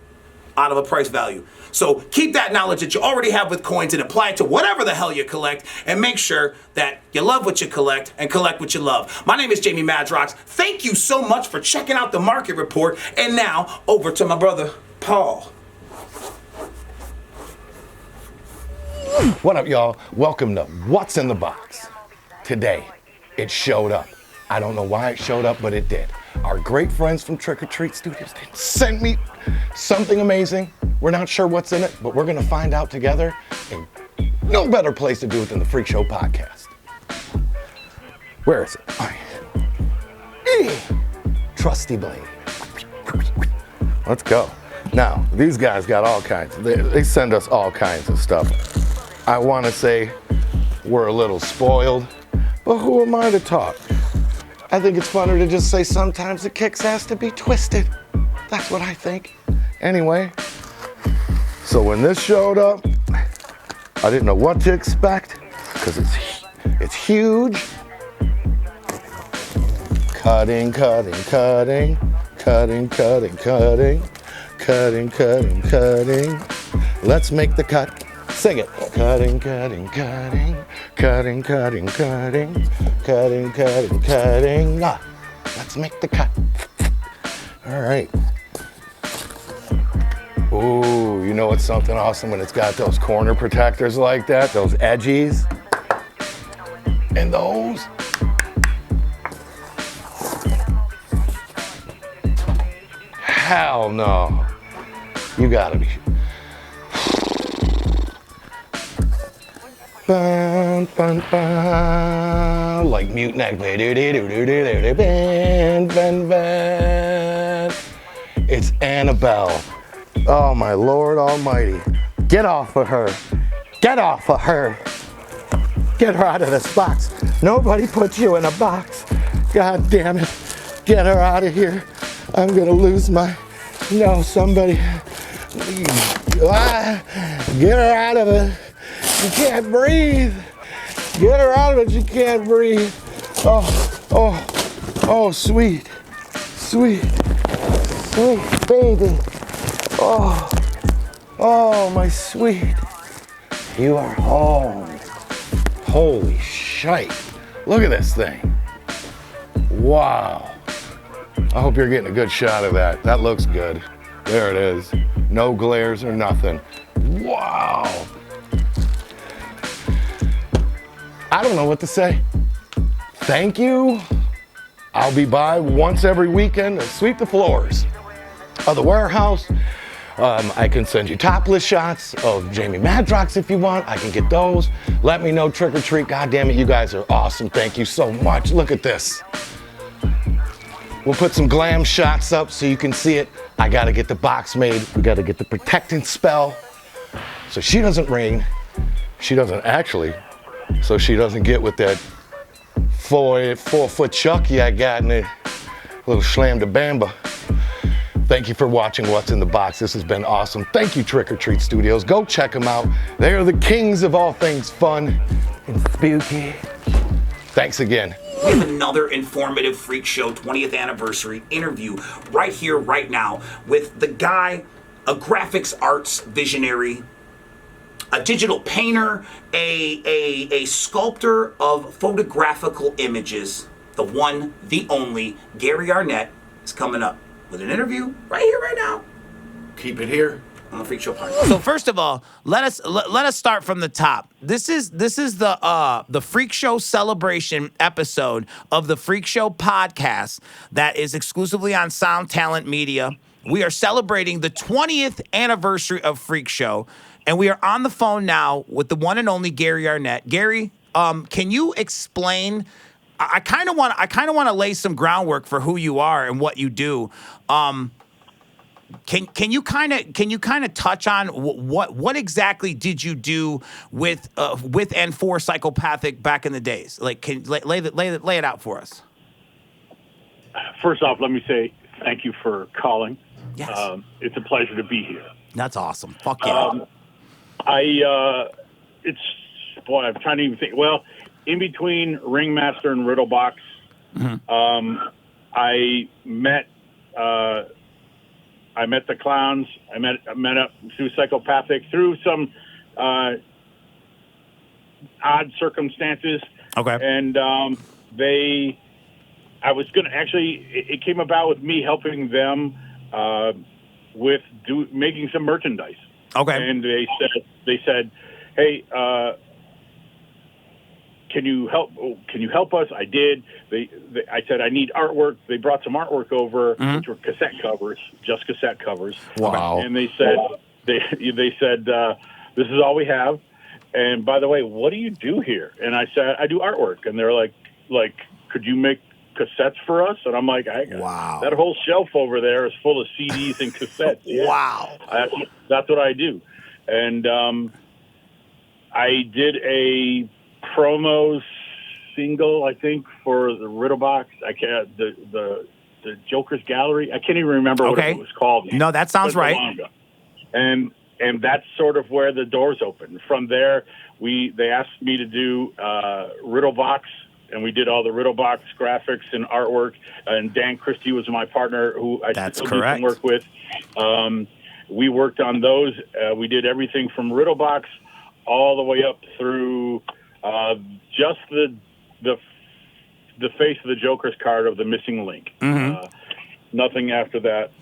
out of a price value. So keep that knowledge that you already have with coins and apply it to whatever the hell you collect, and make sure that you love what you collect and collect what you love. My name is Jamie Madrox. Thank you so much for checking out the market report. And now over to my brother, Paul. What up, y'all? Welcome to What's in the Box. Today, it showed up. I don't know why it showed up, but it did. Our great friends from Trick or Treat Studios sent me something amazing. We're not sure what's in it, but we're gonna find out together. And no better place to do it than the Freak Show Podcast. Where is it? All right. Trusty blade. Let's go. Now, these guys got all kinds. They send us all kinds of stuff. I want to say we're a little spoiled, but who am I to talk? I think it's funner to just say sometimes it kicks ass to be twisted. That's what I think. Anyway, so when this showed up, I didn't know what to expect because it's huge. Cutting. Let's make the cut. Sing it. Cutting. Let's make the cut. All right. Ooh, you know what's something awesome when it's got those corner protectors like that, those edgies. And those. Hell no. You gotta be. Like mute neck. It's Annabelle. Oh my Lord Almighty. Get off of her. Get off of her. Get her out of this box. Nobody put you in a box. God damn it. Get her out of here. I'm gonna lose my. No, somebody. Get her out of it. She can't breathe. Get her out of it. She can't breathe. Oh, sweet baby. Oh, my sweet. You are home. Holy shite. Look at this thing. Wow. I hope you're getting a good shot of that. That looks good. There it is. No glares or nothing. Wow. I don't know what to say. Thank you. I'll be by once every weekend to sweep the floors of the warehouse. I can send you topless shots of Jamie Madrox if you want. I can get those. Let me know, Trick or Treat. God damn it, you guys are awesome. Thank you so much. Look at this. We'll put some glam shots up so you can see it. I gotta get the box made. We gotta get the protecting spell so she doesn't ring. She doesn't actually. So she doesn't get with that 4-foot Chucky I got in the little slam to bamba. Thank you for watching What's in the Box. This has been awesome. Thank you, Trick or Treat Studios. Go check them out. They are the kings of all things fun and spooky. Thanks again. We have another informative Freak Show 20th anniversary interview right here, right now, with the guy, a graphics arts visionary, a digital painter, a sculptor of photographical images. The one, the only, Gary Arnett is coming up with an interview right here, right now. Keep it here on the Freak Show Podcast. So first of all, let us start from the top. This is the Freak Show celebration episode of the Freak Show Podcast that is exclusively on Sound Talent Media. We are celebrating the 20th anniversary of Freak Show. And we are on the phone now with the one and only Gary Arnett. Gary, can you explain? I kind of want to lay some groundwork for who you are and what you do. Can you kind of touch on what exactly did you do with and for Psychopathic back in the days? Like, can lay it out for us. First off, let me say thank you for calling. Yes. It's a pleasure to be here. That's awesome. Fuck yeah. I'm trying to even think. Well, in between Ringmaster and Riddlebox, I met I met the clowns. I met up through Psychopathic, through some odd circumstances. Okay. And I was going to actually, it came about with me helping them with making some merchandise. Okay. And they said, hey, can you help us? I did. I said, I need artwork. They brought some artwork over, which were cassette covers, just cassette covers. Wow. And they said, this is all we have. And by the way, what do you do here? And I said, I do artwork. And they're like, could you make cassettes for us? And I'm like, wow. That whole shelf over there is full of CDs and cassettes. Yeah. Wow. That's what I do. And I did a promo single, I think, for the Riddle Box. I can't the Joker's Gallery. I can't even remember what it was called. No, that sounds right. And that's sort of where the doors opened. From there, they asked me to do Riddle Box, and we did all the Riddle Box graphics and artwork. And Dan Christie was my partner, who I still do some work with. We worked on those. We did everything from Riddle Box all the way up through just the face of the Joker's card of the missing link. Nothing after that.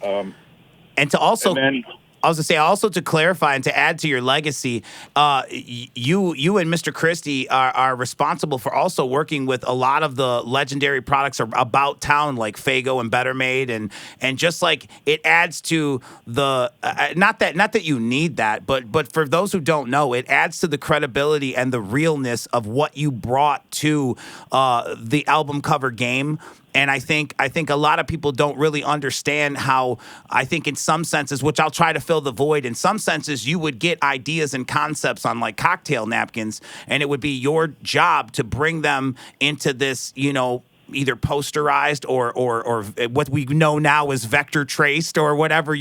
And to also, and then, I was going to say, also to clarify and to add to your legacy, you and Mr. Christie are responsible for also working with a lot of the legendary products about town, like Fago and Better Made, and just like it adds to the not that you need that, but for those who don't know, it adds to the credibility and the realness of what you brought to the album cover game. And I think a lot of people don't really understand how, I think in some senses, which I'll try to fill the void, in some senses you would get ideas and concepts on like cocktail napkins, and it would be your job to bring them into this, either posterized or what we know now as vector traced or whatever,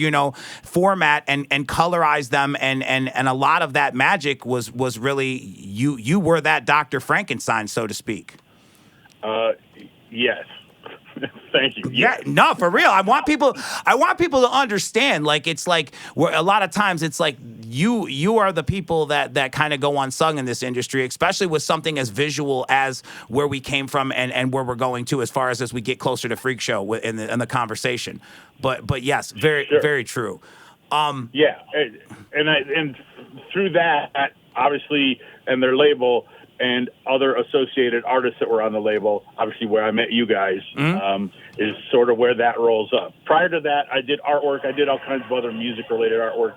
format and colorize them. And a lot of that magic was really, you were that Dr. Frankenstein, so to speak. Yes. Thank you. Yeah, no, for real. I want people to understand. Like, it's like a lot of times it's like you are the people that kind of go unsung in this industry, especially with something as visual as where we came from and where we're going to as far as we get closer to Freak Show in the conversation. But yes, very true. Yeah, and through that, obviously, and their label and other associated artists that were on the label, obviously where I met you guys, is sort of where that rolls up. Prior to that, I did artwork. I did all kinds of other music-related artwork.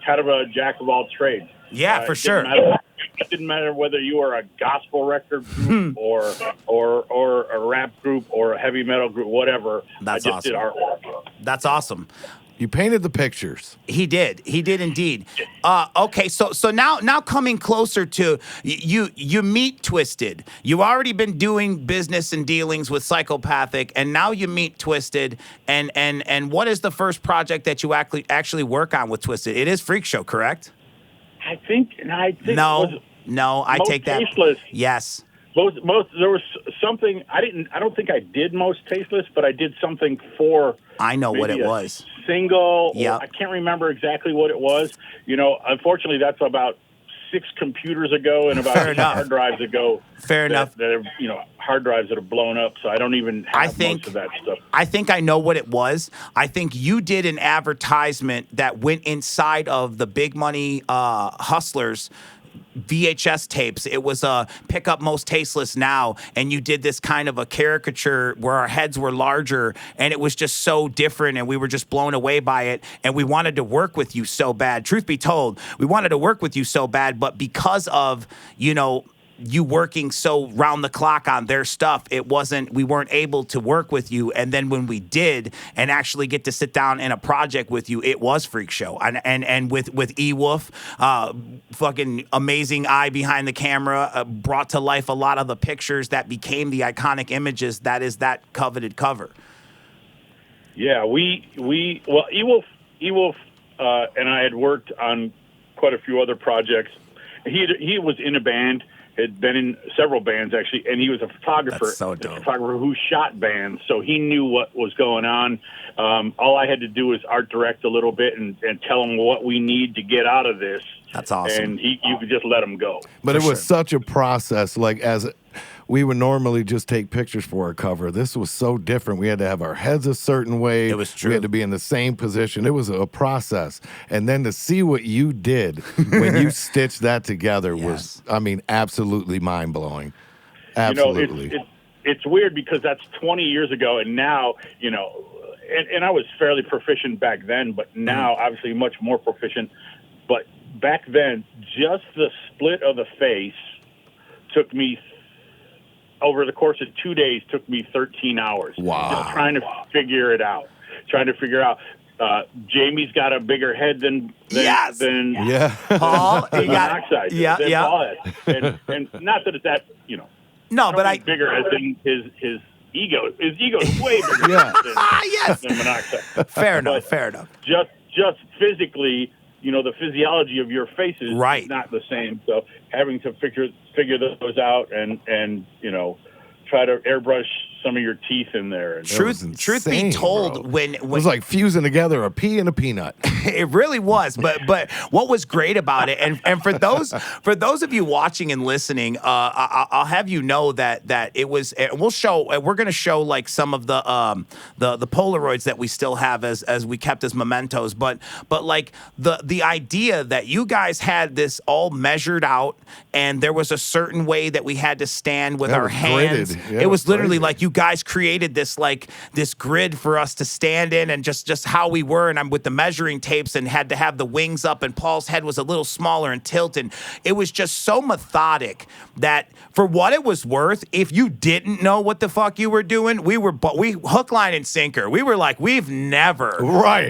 Kind of a jack of all trades. Yeah, for sure. It didn't matter whether you were a gospel record group or a rap group or a heavy metal group, whatever. That's I just did artwork. That's awesome. You painted the pictures. He did indeed. Okay, so now coming closer to you meet Twiztid. You've already been doing business and dealings with Psychopathic, and now you meet Twiztid. And what is the first project that you actually work on with Twiztid? It is Freak Show, correct? I think no, I take that. Tasteless. Yes. Most there was something I don't think I did Most Tasteless, but I did something for. I know what it was. Single. Yeah. I can't remember exactly what it was. Unfortunately, that's about 6 computers ago and about 6 hard drives ago. Fair enough. That hard drives that have blown up, so I don't even have most of that stuff. I think I know what it was. I think you did an advertisement that went inside of the Big Money Hustlers VHS tapes. It was Pick Up Most Tasteless Now, and you did this kind of a caricature where our heads were larger, and it was just so different, and we were just blown away by it, and we wanted to work with you so bad. Truth be told, we wanted to work with you so bad, but because of, you working so round the clock on their stuff, we weren't able to work with you. And then when we did and actually get to sit down in a project with you, it was Freak Show. And with E-Wolf, fucking amazing eye behind the camera, brought to life a lot of the pictures that became the iconic images that is that coveted cover. Yeah, E-Wolf and I had worked on quite a few other projects. He was in a band, had been in several bands actually, and he was a photographer. That's so dope. A photographer who shot bands, so he knew what was going on. All I had to do was art direct a little bit and tell him what we need to get out of this. That's awesome. And you could just let him go. But it was such a process. Like, as we would normally just take pictures for a cover, this was so different. We had to have our heads a certain way. It was true. We had to be in the same position. It was a process. And then to see what you did when you stitched that together was, I mean, absolutely mind-blowing. Absolutely. You know, it's weird because that's 20 years ago, and now, you know, and I was fairly proficient back then, but now obviously much more proficient. But back then, just the split of the face took me, over the course of 2 days, took me 13 hours. Wow. Just trying to figure it out. Jamie's got a bigger head than Paul. He got Monoxide. Than Paul has. And not that it's that, you know. No, but bigger as in his ego. His ego is way bigger than Monoxide. Fair enough. Just physically, you know, the physiology of your face is not the same. So having to figure those out and you know, try to airbrush some of your teeth in there. And Truth be told, when it was like fusing together a pea and a peanut. It really was. But what was great about it, and for those of you watching and listening, I'll have you know that it was. We're going to show like some of the Polaroids that we still have as we kept as mementos. But like the idea that you guys had this all measured out, and there was a certain way that we had to stand with our hands. Yeah, it was literally crazy. like you guys created this grid for us to stand in, and just how we were. And I'm with the measuring tapes and had to have the wings up, and Paul's head was a little smaller and tilted. It was just so methodic that for what it was worth, if you didn't know what the fuck you were doing, we hook, line, and sinker. We were like, we've never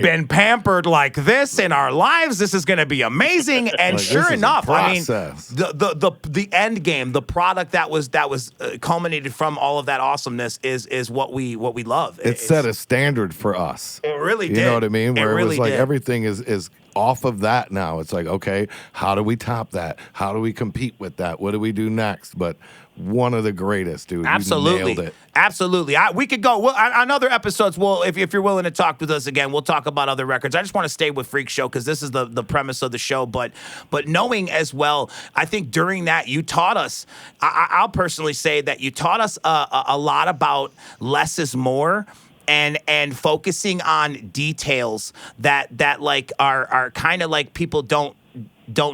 been pampered like this in our lives. This is going to be amazing. And like, sure enough, I mean, the end game, the product that was culminated from all of that awesomeness is what we love. It set a standard for us. It really did. You know what I mean? Where it was like did. everything is off of that now. It's like, okay, how do we top that? How do we compete with that? What do we do next? But one of the greatest, dude. Absolutely. You nailed it. Absolutely. We could go on other episodes. Well, if you're willing to talk with us again, we'll talk about other records. I just want to stay with Freak Show because this is the premise of the show. But knowing as well, I think during that you taught us. I'll personally say that you taught us a lot about less is more. And focusing on details that like are kind of like people don't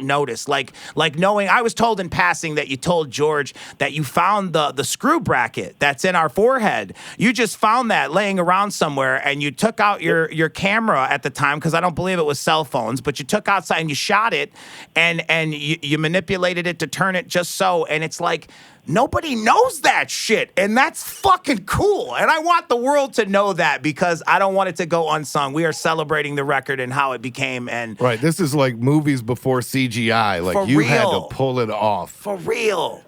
notice. Like knowing, I was told in passing that you told George that you found the screw bracket that's in our forehead. You just found that laying around somewhere, and you took out your camera at the time, because I don't believe it was cell phones, but you took outside and you shot it, and you manipulated it to turn it just so, and it's like, nobody knows that shit, and that's fucking cool. And I want the world to know that, because I don't want it to go unsung. We are celebrating the record and how it became. And right, this is like movies before CGI. Like, you had to pull it off. For real.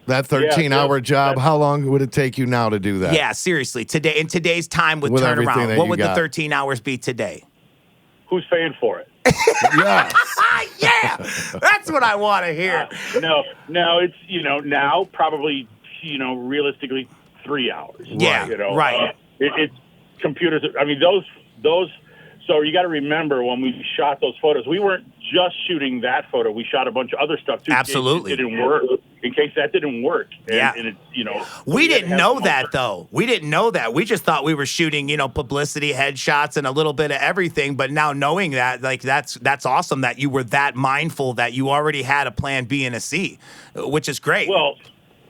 That 13-hour job, how long would it take you now to do that? Yeah, seriously. Today, in today's time with everything turnaround, that what you would got. the 13 hours be today? Who's paying for it? Yes. Yeah, that's what I want to hear. No, it's, you know, now probably, you know, realistically 3 hours. Yeah, you know, right. It's computers. I mean, those. So you got to remember, when we shot those photos, we weren't just shooting that photo. We shot a bunch of other stuff too. Absolutely. In case that didn't work. And it, you know, we didn't know that, though. We didn't know that. We just thought we were shooting, you know, publicity, headshots, and a little bit of everything. But now knowing that, like, that's awesome that you were that mindful that you already had a plan B and a C, which is great.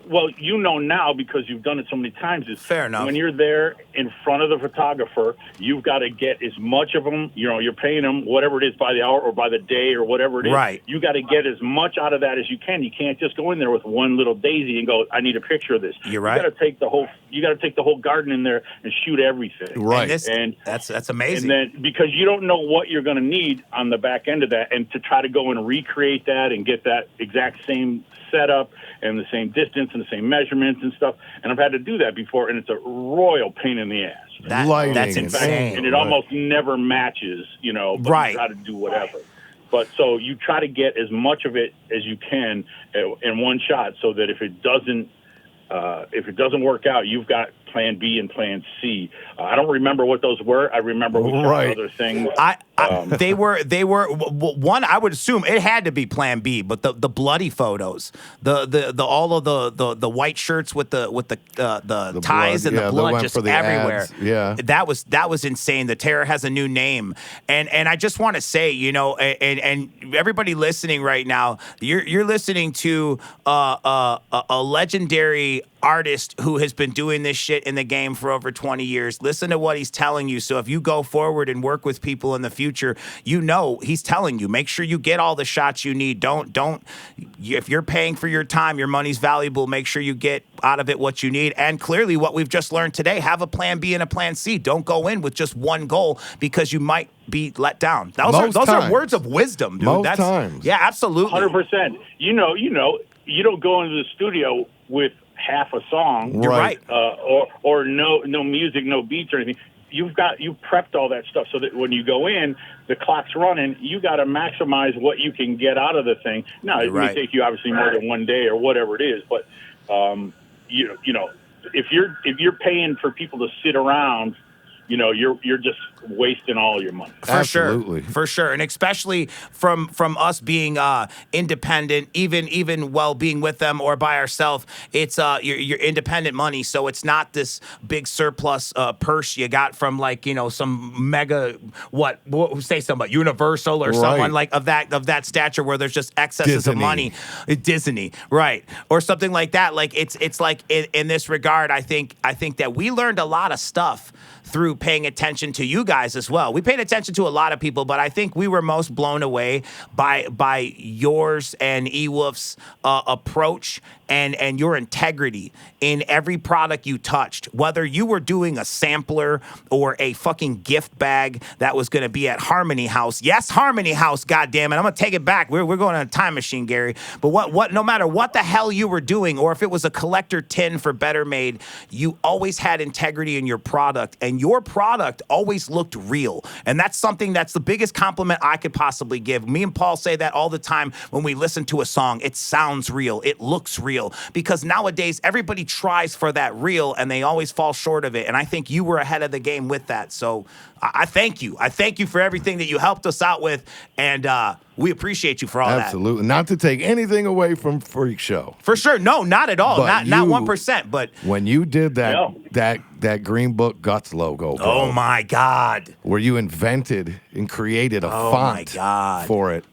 Well, you know now, because you've done it so many times. Is fair enough. When you're there in front of the photographer, you've got to get as much of them. You know, you're paying them whatever it is by the hour or by the day or whatever it is. Right. You got to get as much out of that as you can. You can't just go in there with one little daisy and go, "I need a picture of this." You're right. You got to take the whole garden in there and shoot everything. Right. And that's amazing. And then, because you don't know what you're going to need on the back end of that, and to try to go and recreate that and get that exact same setup and the same distance and the same measurements and stuff. And I've had to do that before, and it's a royal pain in the ass. That's insane. And it almost never matches, you know, but you try to do whatever. But so you try to get as much of it as you can in one shot, so that if it doesn't work out, you've got Plan B and Plan C. I don't remember what those were. I remember we tried other things. They were one. I would assume it had to be Plan B, but the bloody photos, the all of the white shirts with the ties blood, and the blood just everywhere. Ads. Yeah, that was insane. The Terror has a new name, and I just want to say, and everybody listening right now, you're listening to a legendary artist who has been doing this shit in the game for over 20 years. Listen to what he's telling you. So if you go forward and work with people in the future, he's telling you, make sure you get all the shots you need. If you're paying for your time, your money's valuable, make sure you get out of it what you need. And clearly what we've just learned today, have a Plan B and a Plan C. Don't go in with just one goal because you might be let down. Those are words of wisdom, dude. Most times. Yeah, absolutely. 100%. You don't go into the studio with half a song. You're right. Or no music, no beats or anything. You prepped all that stuff so that when you go in, the clock's running. You got to maximize what you can get out of the thing. Now, it may take you obviously more than one day or whatever it is, but if you're paying for people to sit around, you're just wasting all your money. For sure. And especially from us being independent, even while being with them or by ourselves, it's your independent money. So it's not this big surplus purse you got from some mega say somebody Universal or someone like of that stature where there's just excesses of money. Disney, right? Or something like that. Like it's like in this regard, I think that we learned a lot of stuff through paying attention to you guys as well. We paid attention to a lot of people, but I think we were most blown away by yours and eWolf's approach and your integrity in every product you touched. Whether you were doing a sampler or a fucking gift bag that was going to be at Harmony House. Yes, Harmony House, goddammit. I'm going to take it back. We're going on a time machine, Gary. But what no matter what the hell you were doing, or if it was a collector tin for Better Made, you always had integrity in your product, and your product always looked real. And that's something that's the biggest compliment I could possibly give. Me and Paul say that all the time when we listen to a song. It sounds real. It looks real. Because nowadays, everybody tries for that real, and they always fall short of it. And I think you were ahead of the game with that. So I thank you. I thank you for everything that you helped us out with, and we appreciate you for all that. Absolutely. Not to take anything away from Freak Show. For sure. No, not at all. Not 1%. But when you did that Green Book Guts logo, bro, oh my God, where you invented and created a font for it.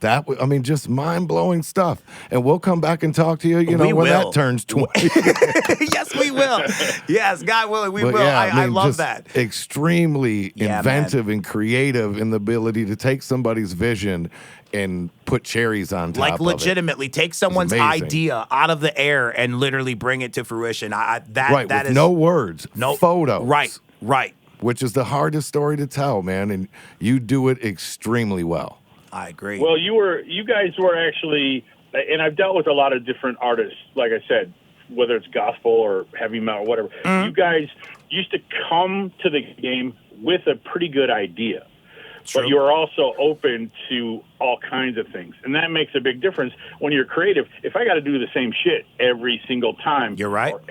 Just mind-blowing stuff. And we'll come back and talk to you, when that turns 20. Yes, we will. Yes, God willing, we will. Yeah, I love that. Extremely inventive and creative in the ability to take somebody's vision and put cherries on top of it. Like legitimately take someone's idea out of the air and literally bring it to fruition. That is no words, no photos. Right. Which is the hardest story to tell, man, and you do it extremely well. I agree. Well, you guys were actually, and I've dealt with a lot of different artists, like I said, whether it's gospel or heavy metal or whatever. You guys used to come to the game with a pretty good idea. True. But you're also open to all kinds of things. And that makes a big difference when you're creative. If I got to do the same shit every single time, you're right, or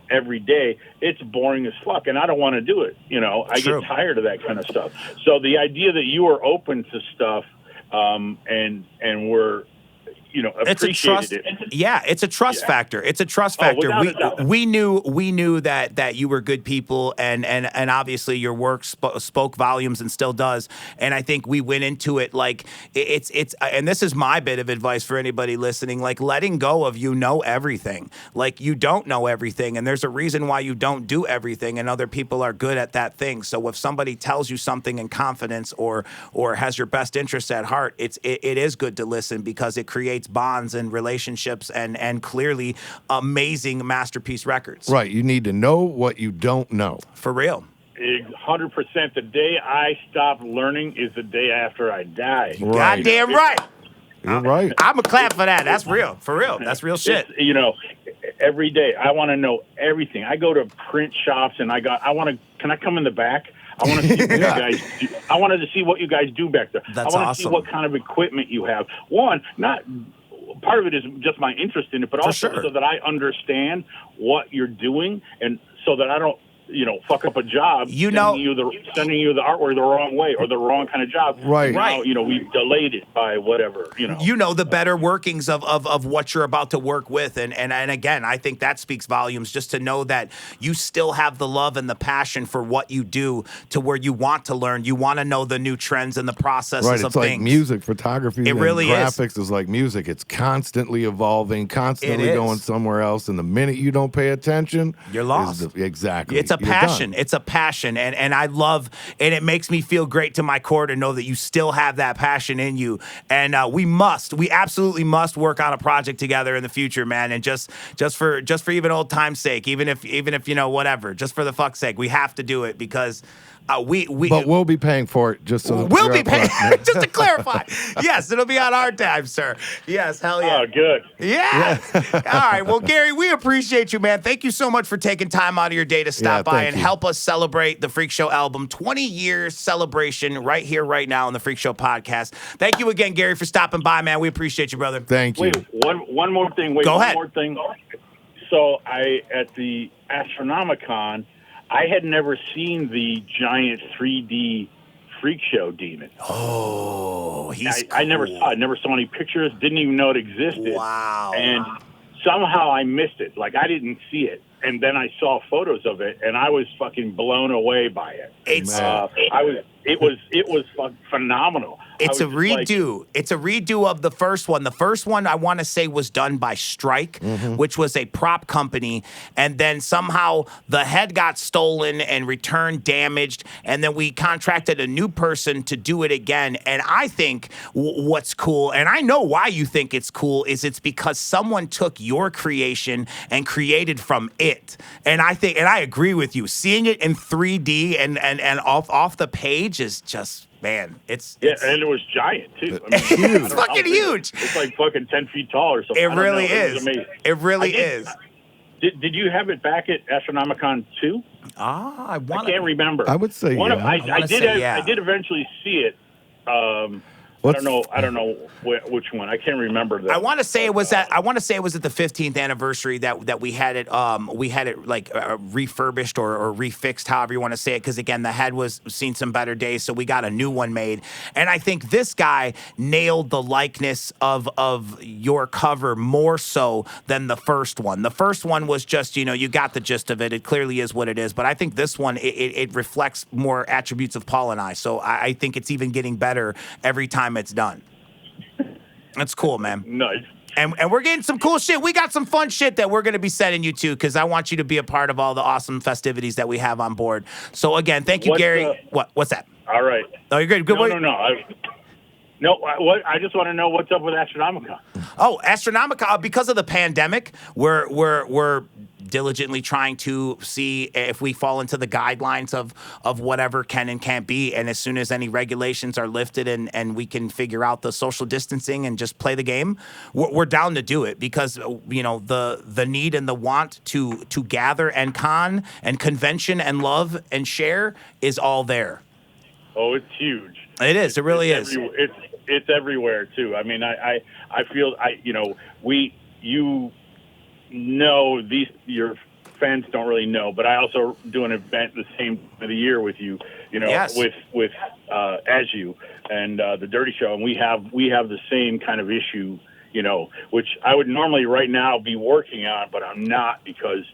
every day, it's boring as fuck, and I don't want to do it. I get tired of that kind of stuff. So the idea that you are open to stuff and we're appreciated it. Yeah, it's a trust factor. It's a trust factor. We knew that you were good people, and obviously your work spoke volumes and still does. And I think we went into it like it's and this is my bit of advice for anybody listening, like letting go of everything. Like you don't know everything, and there's a reason why you don't do everything, and other people are good at that thing. So if somebody tells you something in confidence or has your best interests at heart, it is good to listen, because it creates bonds and relationships and clearly amazing masterpiece records. Right. You need to know what you don't know. For real. 100%. The day I stop learning is the day after I die. Right. Goddamn right. You're right. I'm a clap for that. That's real. For real. That's real shit. Every day I want to know everything. I go to print shops and I want to can I come in the back? I want to see what you guys do. I wanted to see what you guys do back there. That's I want to awesome. see what kind of equipment you have. Part of it is just my interest in it, but also so that I understand what you're doing, and so that I don't, fuck up a job. Sending you the artwork the wrong way or the wrong kind of job. Right. Now, we delayed it by whatever. The better workings of what you're about to work with, and again, I think that speaks volumes. Just to know that you still have the love and the passion for what you do, to where you want to learn, you want to know the new trends and the processes of it's like things. music, photography, It and really graphics is like music. It's constantly evolving, constantly going somewhere else. And the minute you don't pay attention, you're lost. Exactly. It's a passion. It's a passion. And I love, and it makes me feel great to my core to know that you still have that passion in you. And we absolutely must work on a project together in the future, man. And just for even old time's sake, even if whatever, just for the fuck's sake, we have to do it because but we'll be paying for it, just so we'll be paying. Just to clarify, yes, it'll be on our time, sir. Yes, hell yeah. Oh, good. Yeah. All right. Well, Gary, we appreciate you, man. Thank you so much for taking time out of your day to stop by and help us celebrate the Freak Show album 20 years celebration right here, right now on the Freak Show podcast. Thank you again, Gary, for stopping by, man. We appreciate you, brother. Thank you. Wait, one more thing. Go ahead. One more thing. So at the Astronomicon, I had never seen the giant 3D Freak Show demon. Oh, I never saw it. Never saw any pictures. Didn't even know it existed. Wow. And somehow I missed it. Like, I didn't see it. And then I saw photos of it, and I was fucking blown away by it. It was phenomenal. It's a redo. It's a redo of the first one. The first one, I want to say, was done by Strike, which was a prop company. And then somehow the head got stolen and returned damaged. And then we contracted a new person to do it again. And I think what's cool, and I know why you think it's cool, is it's because someone took your creation and created from it. And I think, and I agree with you, seeing it in 3D and off the page is just, man, it's and it was giant too. I mean, it's fucking huge. It's like fucking 10 feet tall or something. It really is. It was amazing. It really is. Did you have it back at Astronomicon 2? I can't remember. I would say I did eventually see it. I don't know which one. I can't remember that. I want to say it was at the 15th anniversary that we had it like refurbished or refixed, however you want to say it, because again the head was seen some better days, so we got a new one made. And I think this guy nailed the likeness of your cover more so than the first one. The first one was just, you got the gist of it. It clearly is what it is. But I think this one it reflects more attributes of Paul and I. So I think it's even getting better every time it's done. That's cool, man. Nice. And we're getting some cool shit. We got some fun shit that we're going to be sending you to, because I want you to be a part of all the awesome festivities that we have on board. So again, thank you, Gary. What's that? All right. Oh, you're good. Good. No. I just want to know what's up with Astronomicon. Oh, Astronomicon, because of the pandemic, we're diligently trying to see if we fall into the guidelines of whatever can and can't be. And as soon as any regulations are lifted and we can figure out the social distancing and just play the game, we're down to do it, because the need and the want to gather and con and convention and love and share is all there. Oh, it's huge. It is. It really is. It's everywhere too. I mean, I feel your fans don't really know, but I also do an event the same time of the year with you, yes. with as you and the Dirty Show, and we have the same kind of issue, which I would normally right now be working on, but I'm not, because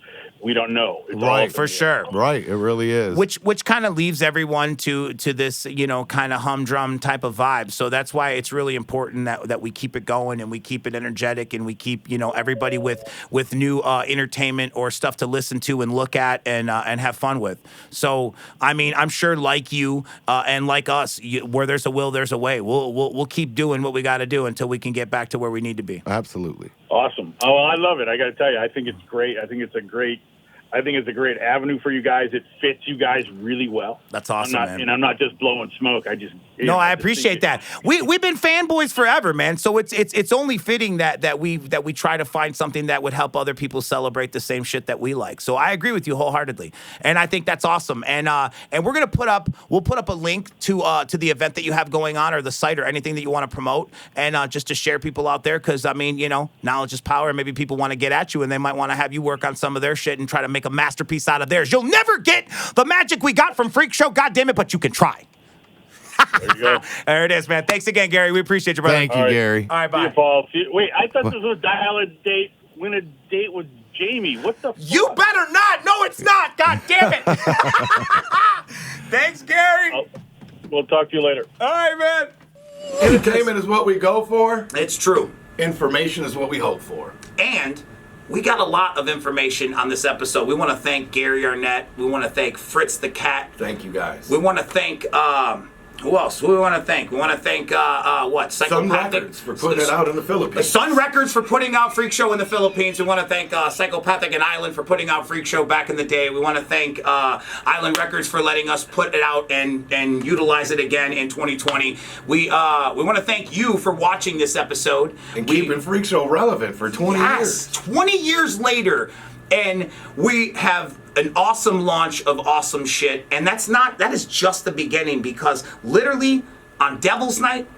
we don't know. It's right, for sure. Right, it really is. Which kind of leaves everyone to this, kind of humdrum type of vibe. So that's why it's really important that we keep it going and we keep it energetic and we keep, everybody with new entertainment or stuff to listen to and look at and have fun with. So, I mean, I'm sure like you and like us, where there's a will, there's a way. We'll keep doing what we got to do until we can get back to where we need to be. Absolutely. Awesome. Oh, I love it. I got to tell you, I think it's great. I think it's a great I think it's a great avenue for you guys. It fits you guys really well. That's awesome, man. And I'm not just blowing smoke. I appreciate that. We've been fanboys forever, man. So it's only fitting that we try to find something that would help other people celebrate the same shit that we like. So I agree with you wholeheartedly, and I think that's awesome. And we're gonna put up a link to the event that you have going on, or the site, or anything that you want to promote, and just to share people out there, because I mean, knowledge is power. And maybe people want to get at you, and they might want to have you work on some of their shit and try to make a masterpiece out of theirs. You'll never get the magic we got from Freak Show, goddamn it, but you can try. There you go. There it is, man. Thanks again, Gary. We appreciate you, brother. Thank you, Gary. All right, bye. See you, Paul. Wait, I thought this was win a date with Jamie. What the fuck? You better not. No, it's not. God damn it. Thanks, Gary. We'll talk to you later. All right, man. Entertainment is what we go for. It's true. Information is what we hope for. And we got a lot of information on this episode. We want to thank Gary Arnett. We want to thank Fritz the Cat. Thank you, guys. We want to thank, who else? Who do we want to thank? We want to thank, Sun Records for putting it out in the Philippines. Sun Records for putting out Freak Show in the Philippines. We want to thank Psychopathic and Island for putting out Freak Show back in the day. We want to thank Island Records for letting us put it out and utilize it again in 2020. We want to thank you for watching this episode. And keeping Freak Show relevant for 20 years. 20 years later. And we have an awesome launch of awesome shit. And that is just the beginning, because literally on Devil's Night,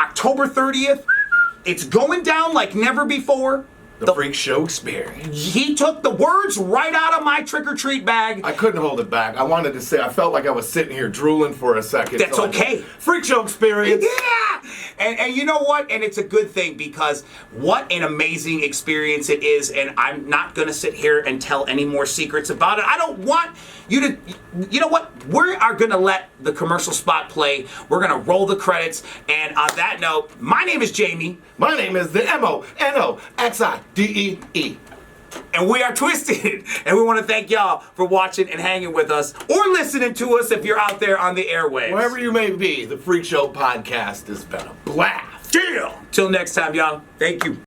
October 30th, it's going down like never before. The Freak Show experience. He took the words right out of my trick-or-treat bag. I couldn't hold it back. I wanted to say, I felt like I was sitting here drooling for a second. That's so okay. Freak Show experience. Yeah! And you know what? And it's a good thing, because what an amazing experience it is. And I'm not going to sit here and tell any more secrets about it. I don't want you to, you know what? We are going to let the commercial spot play. We're going to roll the credits. And on that note, my name is Jamie. My name is the MONOXIDEE. And we are Twiztid. And we want to thank y'all for watching and hanging with us, or listening to us if you're out there on the airwaves. Wherever you may be, the Freak Show podcast has been a blast. Deal. Till next time, y'all. Thank you.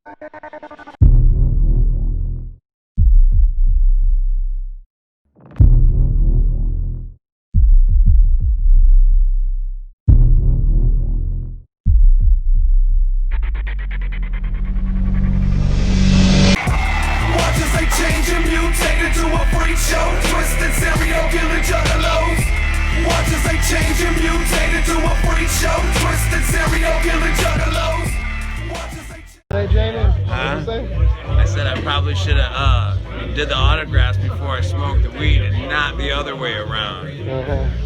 Twiztid serial killer juggalos. Watch as they change and mutate into a freak show. Twiztid serial killer juggalos. Hey Jamie, what you say? I said I probably should have did the autographs before I smoked the weed, and not the other way around.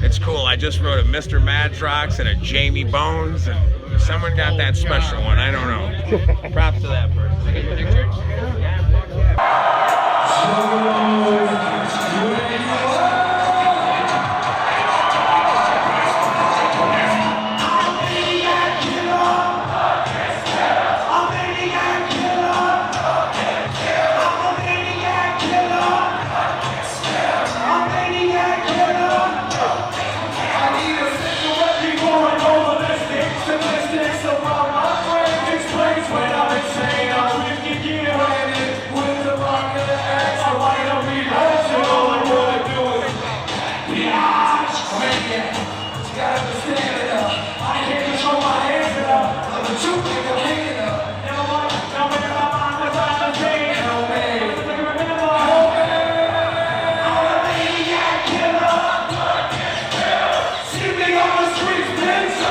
It's cool. I just wrote a Mr. Madrox and a Jamie Bones, and someone got that special one. I don't know. Props to that person. See me on the streets, bitch.